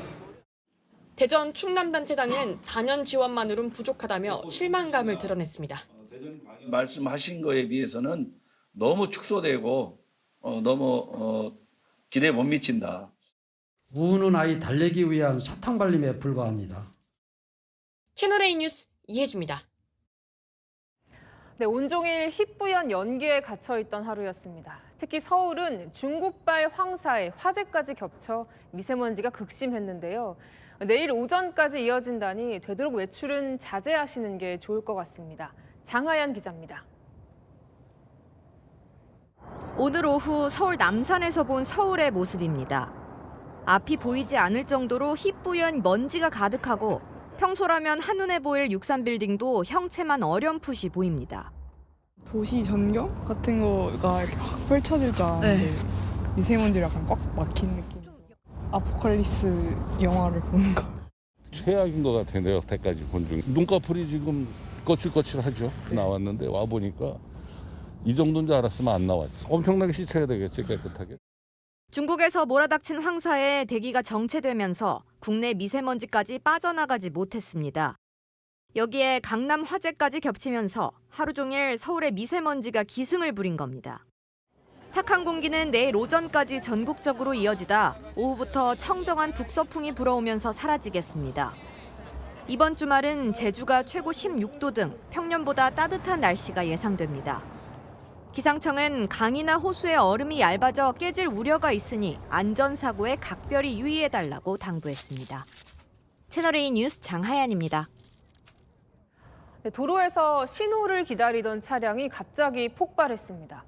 대전 충남 단체장은 4년 지원만으로는 부족하다며 실망감을 드러냈습니다. 말씀하신 거에 비해서는 너무 축소되고 너무 기대에 못 미친다. 우는 아이 달래기 위한 사탕 발림에 불과합니다. 채널A 뉴스 이해주입니다. 네, 온종일 희뿌연 연기에 갇혀있던 하루였습니다. 특히 서울은 중국발 황사에 화재까지 겹쳐 미세먼지가 극심했는데요. 내일 오전까지 이어진다니 되도록 외출은 자제하시는 게 좋을 것 같습니다. 장하연 기자입니다. 오늘 오후 서울 남산에서 본 서울의 모습입니다. 앞이 보이지 않을 정도로 희뿌연 먼지가 가득하고 평소라면 한눈에 보일 63빌딩도 형체만 어렴풋이 보입니다. 도시 전경 같은 거가 이렇게 확 펼쳐질 줄 알았는데 미세먼지를 약간 꽉 막힌 느낌. 아포칼립스 영화를 보는 거. 최악인 것 같은데요. 여태까지 본 중. 눈꺼풀이 지금 거칠거칠하죠. 나왔는데 와보니까 이 정도인 줄 알았으면 안 나왔죠. 엄청나게 씻어야 되겠죠. 깨끗하게. 중국에서 몰아닥친 황사에 대기가 정체되면서 국내 미세먼지까지 빠져나가지 못했습니다. 여기에 강남 화재까지 겹치면서 하루 종일 서울의 미세먼지가 기승을 부린 겁니다. 탁한 공기는 내일 오전까지 전국적으로 이어지다 오후부터 청정한 북서풍이 불어오면서 사라지겠습니다. 이번 주말은 제주가 최고 16도 등 평년보다 따뜻한 날씨가 예상됩니다. 기상청은 강이나 호수의 얼음이 얇아져 깨질 우려가 있으니 안전사고에 각별히 유의해달라고 당부했습니다. 채널A 뉴스 장하연입니다. 네, 도로에서 신호를 기다리던 차량이 갑자기 폭발했습니다.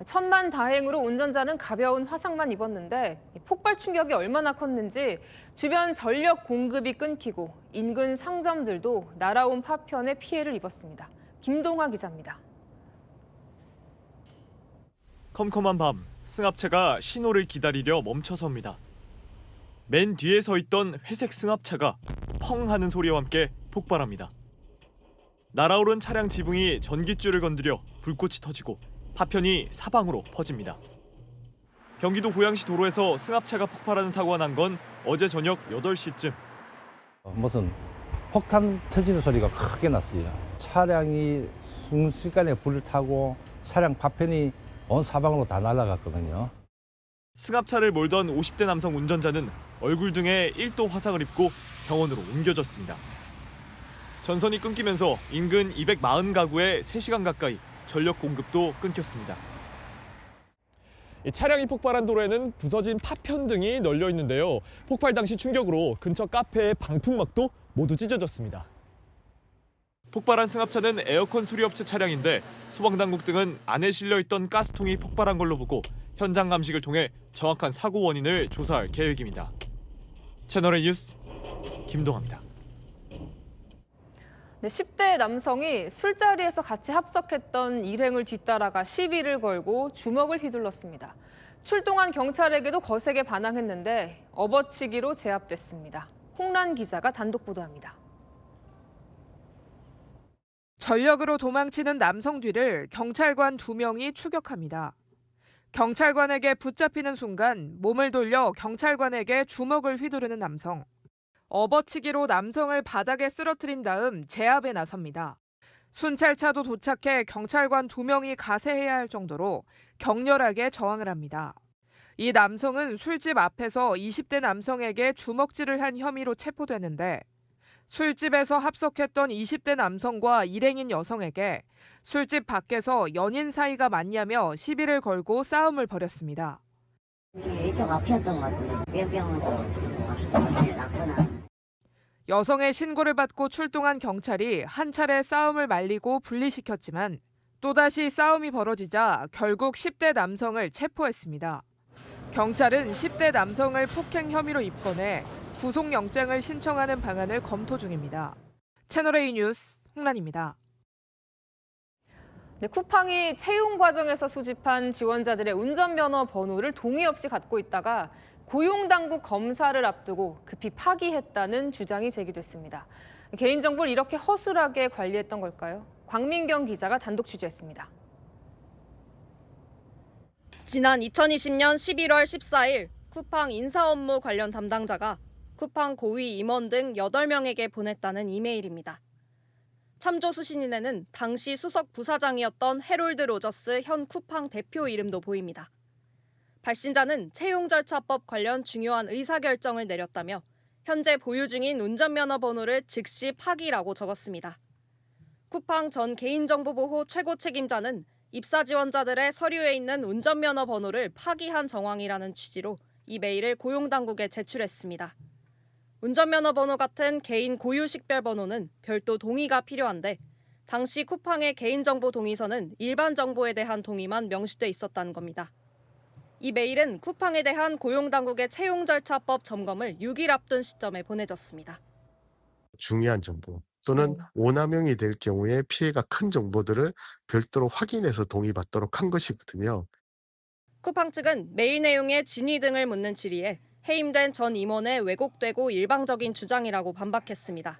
천만다행으로 운전자는 가벼운 화상만 입었는데 폭발 충격이 얼마나 컸는지 주변 전력 공급이 끊기고 인근 상점들도 날아온 파편에 피해를 입었습니다. 김동화 기자입니다. 컴컴한 밤, 승합차가 신호를 기다리려 멈춰섭니다. 맨 뒤에 서 있던 회색 승합차가 펑 하는 소리와 함께 폭발합니다. 날아오른 차량 지붕이 전깃줄을 건드려 불꽃이 터지고 파편이 사방으로 퍼집니다. 경기도 고양시 도로에서 승합차가 폭발하는 사고가 난 건 어제 저녁 8시쯤. 무슨 폭탄 터지는 소리가 크게 났어요. 차량이 순식간에 불을 타고 차량 파편이 온 사방으로 다 날아갔거든요. 승합차를 몰던 50대 남성 운전자는 얼굴 등에 1도 화상을 입고 병원으로 옮겨졌습니다. 전선이 끊기면서 인근 240가구에 3시간 가까이 전력 공급도 끊겼습니다. 차량이 폭발한 도로에는 부서진 파편 등이 널려 있는데요. 폭발 당시 충격으로 근처 카페의 방풍막도 모두 찢어졌습니다. 폭발한 승합차는 에어컨 수리업체 차량인데 소방당국 등은 안에 실려있던 가스통이 폭발한 걸로 보고 현장 감식을 통해 정확한 사고 원인을 조사할 계획입니다. 채널A 뉴스 김동아입니다. 네, 10대 남성이 술자리에서 같이 합석했던 일행을 뒤따라가 시비를 걸고 주먹을 휘둘렀습니다. 출동한 경찰에게도 거세게 반항했는데 업어치기로 제압됐습니다. 홍란 기자가 단독 보도합니다. 전력으로 도망치는 남성 뒤를 경찰관 2명이 추격합니다. 경찰관에게 붙잡히는 순간 몸을 돌려 경찰관에게 주먹을 휘두르는 남성. 업어치기로 남성을 바닥에 쓰러뜨린 다음 제압에 나섭니다. 순찰차도 도착해 경찰관 2명이 가세해야 할 정도로 격렬하게 저항을 합니다. 이 남성은 술집 앞에서 20대 남성에게 주먹질을 한 혐의로 체포됐는데 술집에서 합석했던 20대 남성과 일행인 여성에게 술집 밖에서 연인 사이가 맞냐며 시비를 걸고 싸움을 벌였습니다. 이쪽 앞이었던 것 같은데 여성의 신고를 받고 출동한 경찰이 한 차례 싸움을 말리고 분리시켰지만 또다시 싸움이 벌어지자 결국 10대 남성을 체포했습니다. 경찰은 10대 남성을 폭행 혐의로 입건해 구속영장을 신청하는 방안을 검토 중입니다. 채널A 뉴스 홍란입니다. 네, 쿠팡이 채용 과정에서 수집한 지원자들의 운전면허 번호를 동의 없이 갖고 있다가 고용당국 검사를 앞두고 급히 파기했다는 주장이 제기됐습니다. 개인정보를 이렇게 허술하게 관리했던 걸까요? 광민경 기자가 단독 취재했습니다. 지난 2020년 11월 14일 쿠팡 인사업무 관련 담당자가 쿠팡 고위 임원 등 8명에게 보냈다는 이메일입니다. 참조 수신인에는 당시 수석 부사장이었던 해롤드 로저스 현 쿠팡 대표 이름도 보입니다. 발신자는 채용절차법 관련 중요한 의사결정을 내렸다며 현재 보유 중인 운전면허 번호를 즉시 파기라고 적었습니다. 쿠팡 전 개인정보보호 최고 책임자는 입사 지원자들의 서류에 있는 운전면허 번호를 파기한 정황이라는 취지로 이 메일을 고용당국에 제출했습니다. 운전면허 번호 같은 개인 고유 식별 번호는 별도 동의가 필요한데 당시 쿠팡의 개인정보 동의서는 일반 정보에 대한 동의만 명시돼 있었다는 겁니다. 이 메일은 쿠팡에 대한 고용당국의 채용절차법 점검을 6일 앞둔 시점에 보내졌습니다. 중요한 정보 또는 오남용이 될 경우에 피해가 큰 정보들을 별도로 확인해서 동의받도록 한 것이거든요. 쿠팡 측은 메일 내용의 진위 등을 묻는 질의에 해임된 전 임원의 왜곡되고 일방적인 주장이라고 반박했습니다.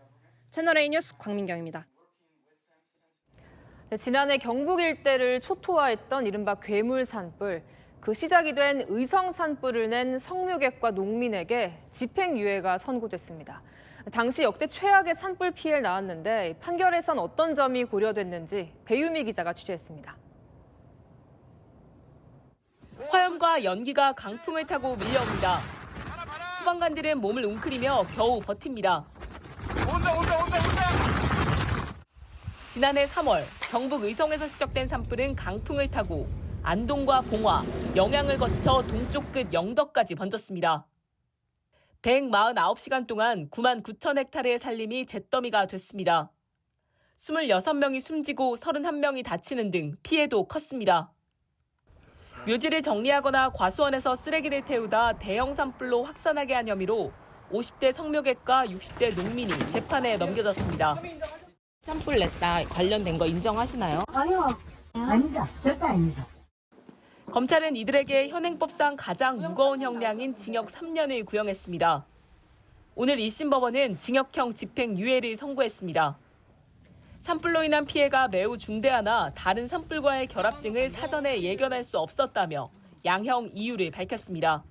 채널A 뉴스 광민경입니다. 네, 지난해 경북 일대를 초토화했던 이른바 괴물 산불. 그 시작이 된 의성 산불을 낸 성묘객과 농민에게 집행유예가 선고됐습니다. 당시 역대 최악의 산불 피해를 낳았는데 판결에선 어떤 점이 고려됐는지 배유미 기자가 취재했습니다. 화염과 연기가 강풍을 타고 밀려옵니다. 소방관들은 몸을 웅크리며 겨우 버팁니다. 지난해 3월 경북 의성에서 시작된 산불은 강풍을 타고 안동과 봉화, 영양을 거쳐 동쪽 끝 영덕까지 번졌습니다. 149시간 동안 9만 9천 헥타르의 산림이 잿더미가 됐습니다. 26명이 숨지고 31명이 다치는 등 피해도 컸습니다. 묘지를 정리하거나 과수원에서 쓰레기를 태우다 대형 산불로 확산하게 한 혐의로 50대 성묘객과 60대 농민이 재판에 넘겨졌습니다. 산불 냈다 관련된 거 인정하시나요? 아니요. 아닙니다. 절대 아닙니다. 검찰은 이들에게 현행법상 가장 무거운 형량인 징역 3년을 구형했습니다. 오늘 1심 법원은 징역형 집행유예를 선고했습니다. 산불로 인한 피해가 매우 중대하나 다른 산불과의 결합 등을 사전에 예견할 수 없었다며 양형 이유를 밝혔습니다.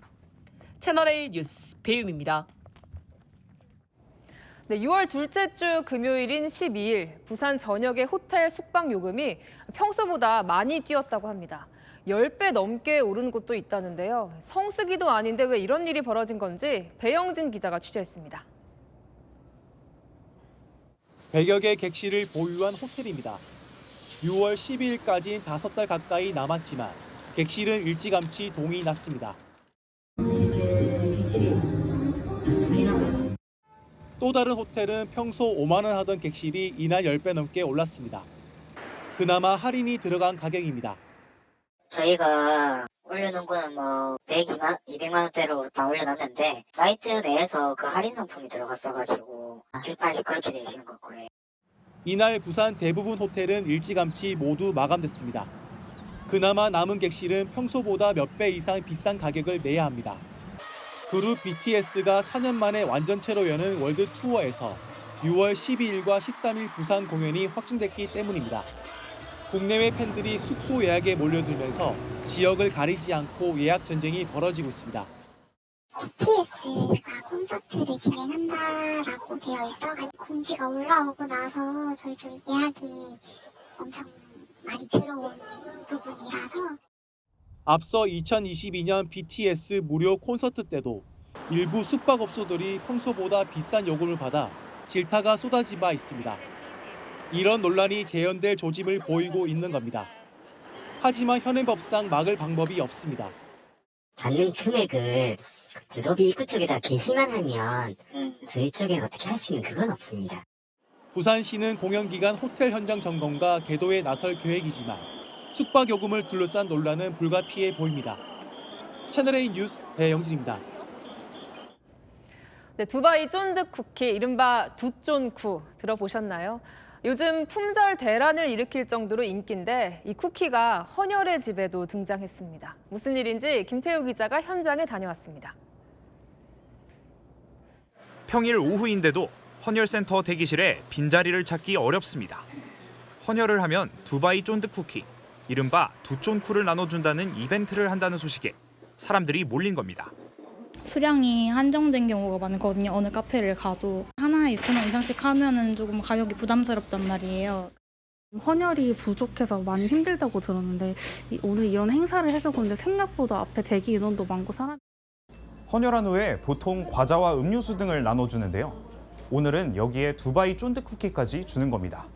채널A 뉴스 배유미입니다. 네, 6월 둘째 주 금요일인 12일 부산 전역의 호텔 숙박 요금이 평소보다 많이 뛰었다고 합니다. 10배 넘게 오른 곳도 있다는데요. 성수기도 아닌데 왜 이런 일이 벌어진 건지 배영진 기자가 취재했습니다. 100여 개 객실을 보유한 호텔입니다. 6월 12일까지는 5달 가까이 남았지만 객실은 일찌감치 동이 났습니다. 또 다른 호텔은 평소 5만 원 하던 객실이 이날 10배 넘게 올랐습니다. 그나마 할인이 들어간 가격입니다. 저희가 올려놓은 거는 뭐 200만 원대로 다 올려놨는데 사이트 내에서 그 할인 상품이 들어갔어가지고 70, 80 그렇게 되시는 것 거예요. 이날 부산 대부분 호텔은 일찌감치 모두 마감됐습니다. 그나마 남은 객실은 평소보다 몇 배 이상 비싼 가격을 내야 합니다. 그룹 BTS가 4년 만에 완전체로 여는 월드 투어에서 6월 12일과 13일 부산 공연이 확정됐기 때문입니다. 국내외 팬들이 숙소 예약에 몰려들면서 지역을 가리지 않고 예약 전쟁이 벌어지고 있습니다. BTS가 콘서트를 진행한다라고 되어 있어가지고 공지가 올라오고 나서 저희 예약이 엄청 많이 들어온 부분이라서. 앞서 2022년 BTS 무료 콘서트 때도 일부 숙박업소들이 평소보다 비싼 요금을 받아 질타가 쏟아지고 있습니다. 이런 논란이 재현될 조짐을 보이고 있는 겁니다. 하지만 현행법상 막을 방법이 없습니다. 받는 금액을 로비 입구 쪽에다 게시만 하면 저희 쪽에 어떻게 할 수 있는 그건 없습니다. 부산시는 공연 기간 호텔 현장 점검과 계도에 나설 계획이지만 숙박 요금을 둘러싼 논란은 불가피해 보입니다. 채널A 뉴스 배영진입니다. 네, 두바이 쫀득 쿠키, 이른바 두쫀쿠 들어보셨나요? 요즘 품절 대란을 일으킬 정도로 인기인데 이 쿠키가 헌혈의 집에도 등장했습니다. 무슨 일인지 김태우 기자가 현장에 다녀왔습니다. 평일 오후인데도 헌혈센터 대기실에 빈자리를 찾기 어렵습니다. 헌혈을 하면 두바이 쫀득 쿠키, 이른바 두쫀쿠를 나눠준다는 이벤트를 한다는 소식에 사람들이 몰린 겁니다. 수량이 한정된 경우가 많거든요. 어느 카페를 가도 하나에 6,000원 이상씩 하면은 조금 가격이 부담스럽단 말이에요. 헌혈이 부족해서 많이 힘들다고 들었는데 오늘 이런 행사를 해서 그런데 생각보다 앞에 대기 인원도 많고 사람. 헌혈한 후에 보통 과자와 음료수 등을 나눠주는데요. 오늘은 여기에 두바이 쫀득 쿠키까지 주는 겁니다.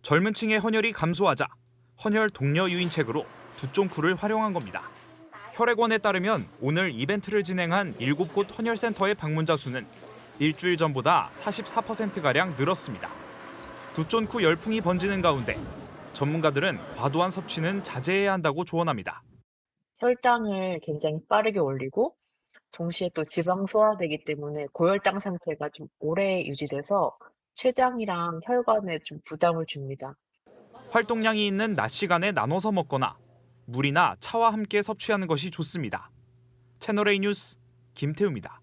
젊은 층의 헌혈이 감소하자 헌혈 독려 유인책으로 두쫀쿠를 활용한 겁니다. 혈액원에 따르면 오늘 이벤트를 진행한 7곳 헌혈센터의 방문자 수는 일주일 전보다 44%가량 늘었습니다. 두쫀쿠 열풍이 번지는 가운데 전문가들은 과도한 섭취는 자제해야 한다고 조언합니다. 혈당을 굉장히 빠르게 올리고 동시에 또 지방 소화되기 때문에 고혈당 상태가 좀 오래 유지돼서 췌장이랑 혈관에 좀 부담을 줍니다. 활동량이 있는 낮 시간에 나눠서 먹거나 물이나 차와 함께 섭취하는 것이 좋습니다. 채널A 뉴스 김태우입니다.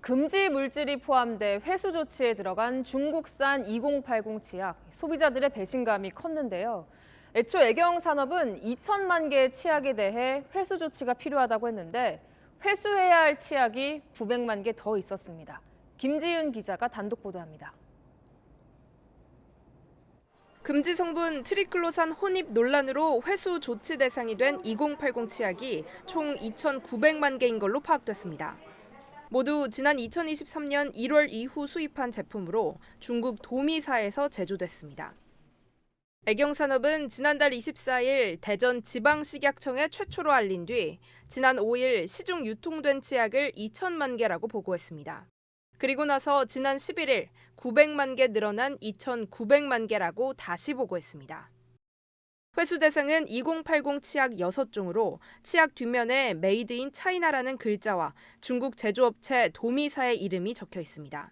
금지 물질이 포함돼 회수 조치에 들어간 중국산 2080 치약, 소비자들의 배신감이 컸는데요. 애초 애경산업은 2천만 개의 치약에 대해 회수 조치가 필요하다고 했는데 회수해야 할 치약이 900만 개 더 있었습니다. 김지윤 기자가 단독 보도합니다. 금지 성분 트리클로산 혼입 논란으로 회수 조치 대상이 된 2080 치약이 총 2,900만 개인 걸로 파악됐습니다. 모두 지난 2023년 1월 이후 수입한 제품으로 중국 도미사에서 제조됐습니다. 애경산업은 지난달 24일 대전 지방식약청에 최초로 알린 뒤 지난 5일 시중 유통된 치약을 2천만 개라고 보고했습니다. 그리고 나서 지난 11일 900만 개 늘어난 2,900만 개라고 다시 보고했습니다. 회수 대상은 2080 치약 6종으로 치약 뒷면에 메이드 인 차이나라는 글자와 중국 제조업체 도미사의 이름이 적혀 있습니다.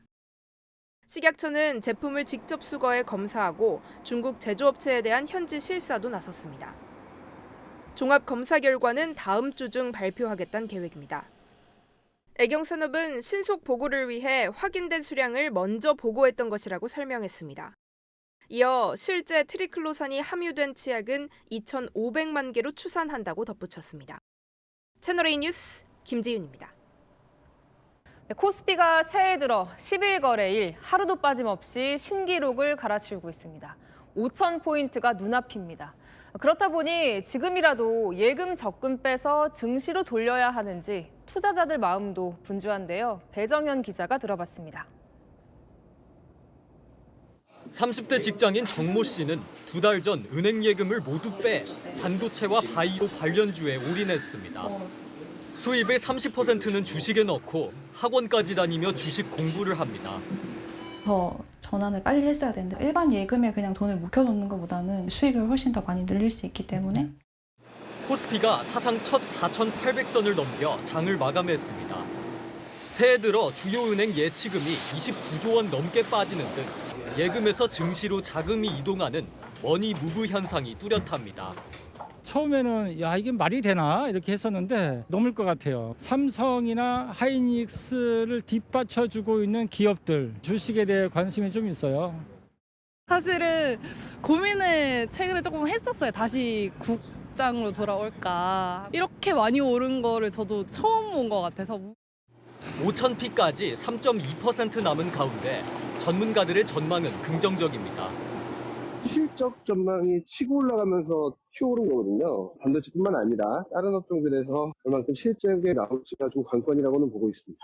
식약처는 제품을 직접 수거해 검사하고 중국 제조업체에 대한 현지 실사도 나섰습니다. 종합 검사 결과는 다음 주 중 발표하겠다는 계획입니다. 애경산업은 신속 보고를 위해 확인된 수량을 먼저 보고했던 것이라고 설명했습니다. 이어 실제 트리클로산이 함유된 치약은 2,500만 개로 추산한다고 덧붙였습니다. 채널A 뉴스 김지윤입니다. 코스피가 새해 들어 10일 거래일 하루도 빠짐없이 신기록을 갈아치우고 있습니다. 5,000포인트가 눈앞입니다. 그렇다 보니 지금이라도 예금 적금 빼서 증시로 돌려야 하는지 투자자들 마음도 분주한데요. 배정현 기자가 들어봤습니다. 30대 직장인 정모 씨는 2달 전 은행 예금을 모두 빼 반도체와 바이오 관련주에 올인했습니다. 수입의 30%는 주식에 넣고 학원까지 다니며 주식 공부를 합니다. 더 전환을 빨리 했어야 되는데 일반 예금에 그냥 돈을 묵혀놓는 것보다는 수익을 훨씬 더 많이 늘릴 수 있기 때문에. 코스피가 사상 첫 4,800선을 넘겨 장을 마감했습니다. 새해 들어 주요 은행 예치금이 29조 원 넘게 빠지는 등 예금에서 증시로 자금이 이동하는 머니 무브 현상이 뚜렷합니다. 처음에는 야 이게 말이 되나 이렇게 했었는데 넘을 것 같아요. 삼성이나 하이닉스를 뒷받쳐주고 있는 기업들 주식에 대해 관심이 좀 있어요. 사실은 고민을 최근에 조금 했었어요. 다시 국장으로 돌아올까. 이렇게 많이 오른 거를 저도 처음 온 것 같아서. 5,000피까지 3.2% 남은 가운데 전문가들의 전망은 긍정적입니다. 실적 전망이 치고 올라가면서 튀어오른 거거든요. 반도체뿐만 아니라 다른 업종들에서 얼만큼 실적이 나올지가 좀 관건이라고는 보고 있습니다.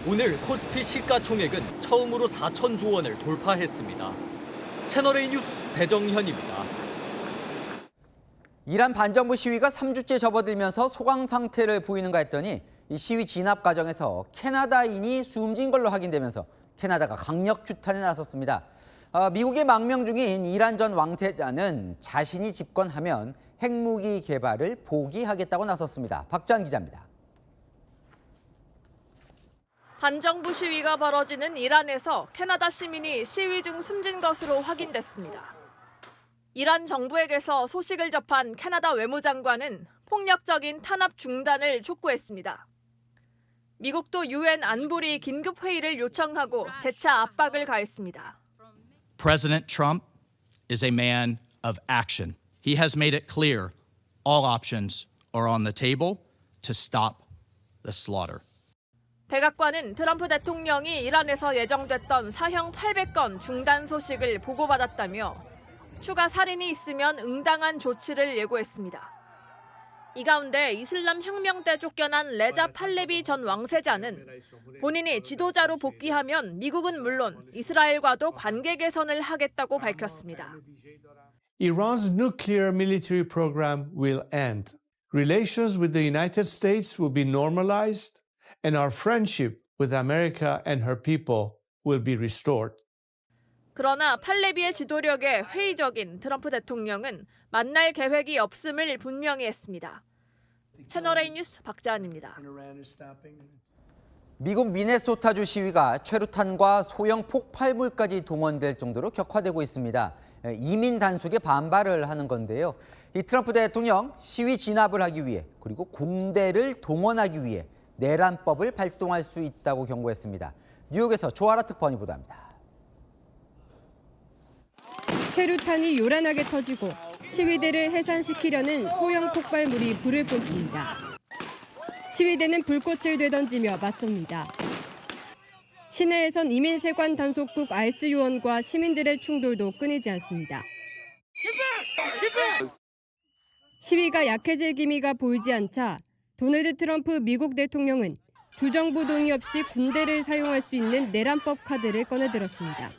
오늘 코스피 시가총액은 처음으로 4,000조 원을 돌파했습니다. 채널A 뉴스 배정현입니다. 이란 반정부 시위가 3주째 접어들면서 소강 상태를 보이는가 했더니 이 시위 진압 과정에서 캐나다인이 숨진 걸로 확인되면서 캐나다가 강력 규탄에 나섰습니다. 미국의 망명 중인 이란 전 왕세자는 자신이 집권하면 핵무기 개발을 포기하겠다고 나섰습니다. 박지한 기자입니다. 반정부 시위가 벌어지는 이란에서 캐나다 시민이 시위 중 숨진 것으로 확인됐습니다. 이란 정부에게서 소식을 접한 캐나다 외무장관은 폭력적인 탄압 중단을 촉구했습니다. 미국도 유엔 안보리 긴급 회의를 요청하고 재차 압박을 가했습니다. President Trump is a man of action. He has made it clear all options are on the table to stop the slaughter. 백악관은 트럼프 대통령이 이란에서 예정됐던 사형 800건 중단 소식을 보고받았다며 추가 살인이 있으면 응당한 조치를 예고했습니다. 이 가운데 이슬람 혁명 때 쫓겨난 레자 팔레비 전 왕세자는 본인이 지도자로 복귀하면 미국은 물론 이스라엘과도 관계 개선을 하겠다고 밝혔습니다. Iran's nuclear military program will end. Relations with the United States will be normalized, and our friendship with America and her people will be restored. 그러나 팔레비의 지도력에 회의적인 트럼프 대통령은 만날 계획이 없음을 분명히 했습니다. 채널A 뉴스 박지한입니다. 미국 미네소타주 시위가 최루탄과 소형 폭발물까지 동원될 정도로 격화되고 있습니다. 이민 단속에 반발을 하는 건데요. 이 트럼프 대통령 시위 진압을 하기 위해 그리고 공대를 동원하기 위해 내란법을 발동할 수 있다고 경고했습니다. 뉴욕에서 조아라 특파원이 보도합니다. 최루탄이 요란하게 터지고 시위대를 해산시키려는 소형 폭발물이 불을 뿜습니다. 시위대는 불꽃을 되던지며 맞섭니다. 시내에선 이민세관 단속국 알스 요원과 시민들의 충돌도 끊이지 않습니다. 시위가 약해질 기미가 보이지 않자 도널드 트럼프 미국 대통령은 주정부 동의 없이 군대를 사용할 수 있는 내란법 카드를 꺼내들었습니다.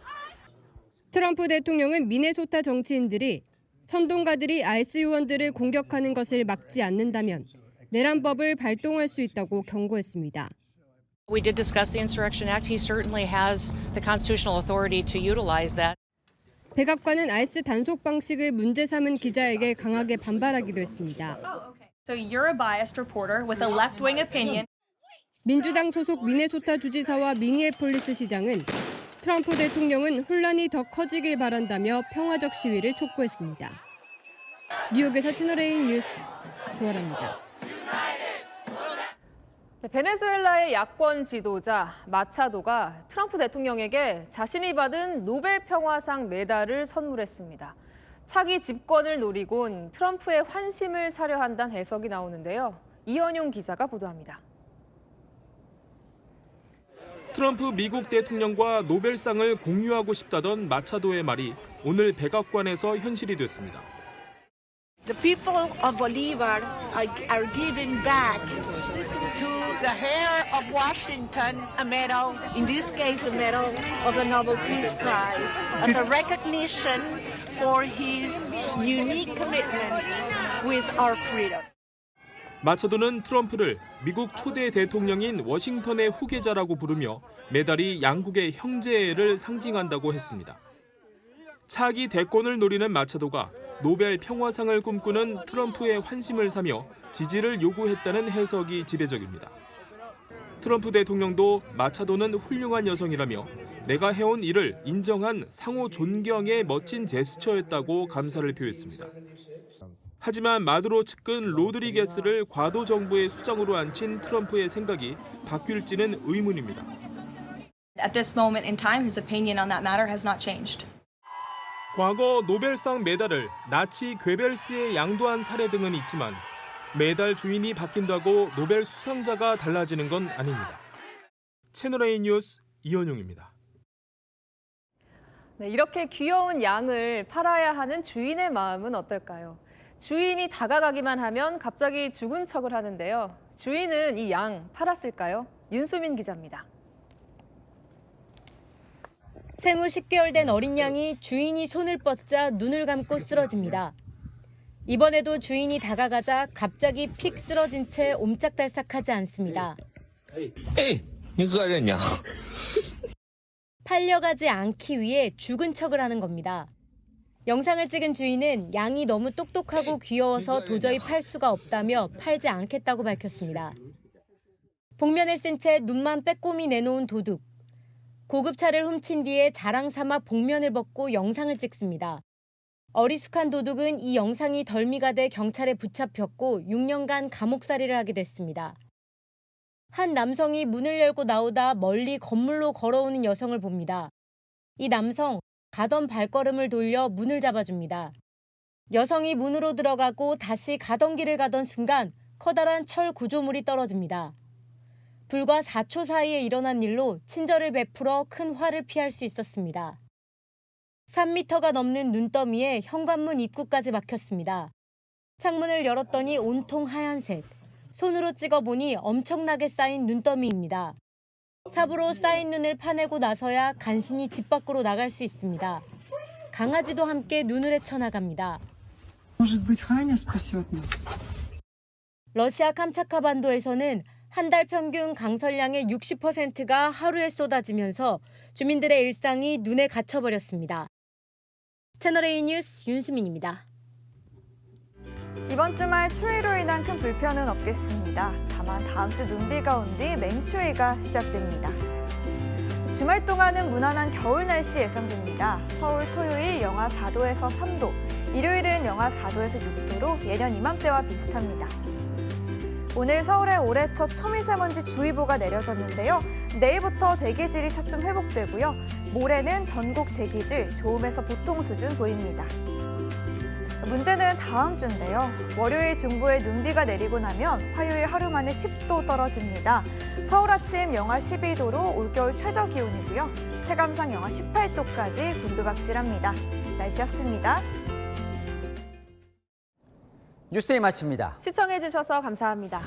트럼프 대통령은 미네소타 정치인들이 선동가들이 알스 요원들을 공격하는 것을 막지 않는다면 내란법을 발동할 수 있다고 경고했습니다. We did discuss the Insurrection Act. He certainly has the constitutional authority to utilize that. 백악관은 알스 단속 방식을 문제 삼은 기자에게 강하게 반발하기도 했습니다. So you're a biased reporter with a left-wing opinion. 민주당 소속 미네소타 주지사와 미니애폴리스 시장은 트럼프 대통령은 혼란이 더 커지길 바란다며 평화적 시위를 촉구했습니다. 뉴욕에서 채널A 뉴스 조아라입니다. 베네수엘라의 야권 지도자 마차도가 트럼프 대통령에게 자신이 받은 노벨 평화상 메달을 선물했습니다. 차기 집권을 노리곤 트럼프의 환심을 사려 한다는 해석이 나오는데요. 이현용 기자가 보도합니다. 트럼프 미국 대통령과 노벨상을 공유하고 싶다던 마차도의 말이 오늘 백악관에서 현실이 됐습니다. The people of Bolivar are giving back to the heir of Washington a medal, in this case a medal of the Nobel Peace Prize, as a recognition for his unique commitment with our freedom. 마차도는 트럼프를 미국 초대 대통령인 워싱턴의 후계자라고 부르며 메달이 양국의 형제애를 상징한다고 했습니다. 차기 대권을 노리는 마차도가 노벨 평화상을 꿈꾸는 트럼프의 환심을 사며 지지를 요구했다는 해석이 지배적입니다. 트럼프 대통령도 마차도는 훌륭한 여성이라며 내가 해온 일을 인정한 상호 존경의 멋진 제스처였다고 감사를 표했습니다. 하지만 마두로 측근 로드리게스를 과도 정부의 수장으로 앉힌 트럼프의 생각이 바뀔지는 의문입니다. At this moment in time, his opinion on that matter has not changed. 과거 노벨상 메달을 나치 괴벨스에 양도한 사례 등은 있지만 메달 주인이 바뀐다고 노벨 수상자가 달라지는 건 아닙니다. 채널A 뉴스 이현용입니다. 네, 이렇게 귀여운 양을 팔아야 하는 주인의 마음은 어떨까요? 주인이 다가가기만 하면 갑자기 죽은 척을 하는데요. 주인은 이 양 팔았을까요? 윤수민 기자입니다. 생후 10개월 된 어린 양이 주인이 손을 뻗자 눈을 감고 쓰러집니다. 이번에도 주인이 다가가자 갑자기 픽 쓰러진 채 옴짝달싹하지 않습니다. 팔려가지 않기 위해 죽은 척을 하는 겁니다. 영상을 찍은 주인은 양이 너무 똑똑하고 귀여워서 도저히 팔 수가 없다며 팔지 않겠다고 밝혔습니다. 복면을 쓴 채 눈만 빼꼼히 내놓은 도둑. 고급차를 훔친 뒤에 자랑 삼아 복면을 벗고 영상을 찍습니다. 어리숙한 도둑은 이 영상이 덜미가 돼 경찰에 붙잡혔고 6년간 감옥살이를 하게 됐습니다. 한 남성이 문을 열고 나오다 멀리 건물로 걸어오는 여성을 봅니다. 이 남성, 가던 발걸음을 돌려 문을 잡아줍니다. 여성이 문으로 들어가고 다시 가던 길을 가던 순간 커다란 철 구조물이 떨어집니다. 불과 4초 사이에 일어난 일로 친절을 베풀어 큰 화를 피할 수 있었습니다. 3m가 넘는 눈더미에 현관문 입구까지 막혔습니다. 창문을 열었더니 온통 하얀색. 손으로 찍어보니 엄청나게 쌓인 눈더미입니다. 삽으로 쌓인 눈을 파내고 나서야 간신히 집 밖으로 나갈 수 있습니다. 강아지도 함께 눈을 헤쳐나갑니다. 러시아 캄차카 반도에서는 한 달 평균 강설량의 60%가 하루에 쏟아지면서 주민들의 일상이 눈에 갇혀버렸습니다. 채널A 뉴스 윤수민입니다. 이번 주말 추위로 인한 큰 불편은 없겠습니다. 다만 다음 주 눈비가 온 뒤 맹추위가 시작됩니다. 주말 동안은 무난한 겨울 날씨 예상됩니다. 서울 토요일 영하 4도에서 3도, 일요일은 영하 4도에서 6도로 예년 이맘때와 비슷합니다. 오늘 서울에 올해 첫 초미세먼지 주의보가 내려졌는데요. 내일부터 대기질이 차츰 회복되고요. 모레는 전국 대기질 좋음에서 보통 수준 보입니다. 문제는 다음 주인데요. 월요일 중부에 눈비가 내리고 나면 화요일 하루 만에 10도 떨어집니다. 서울 아침 영하 12도로 올겨울 최저 기온이고요. 체감상 영하 18도까지 곤두박질합니다. 날씨였습니다. 뉴스에 마칩니다. 시청해주셔서 감사합니다.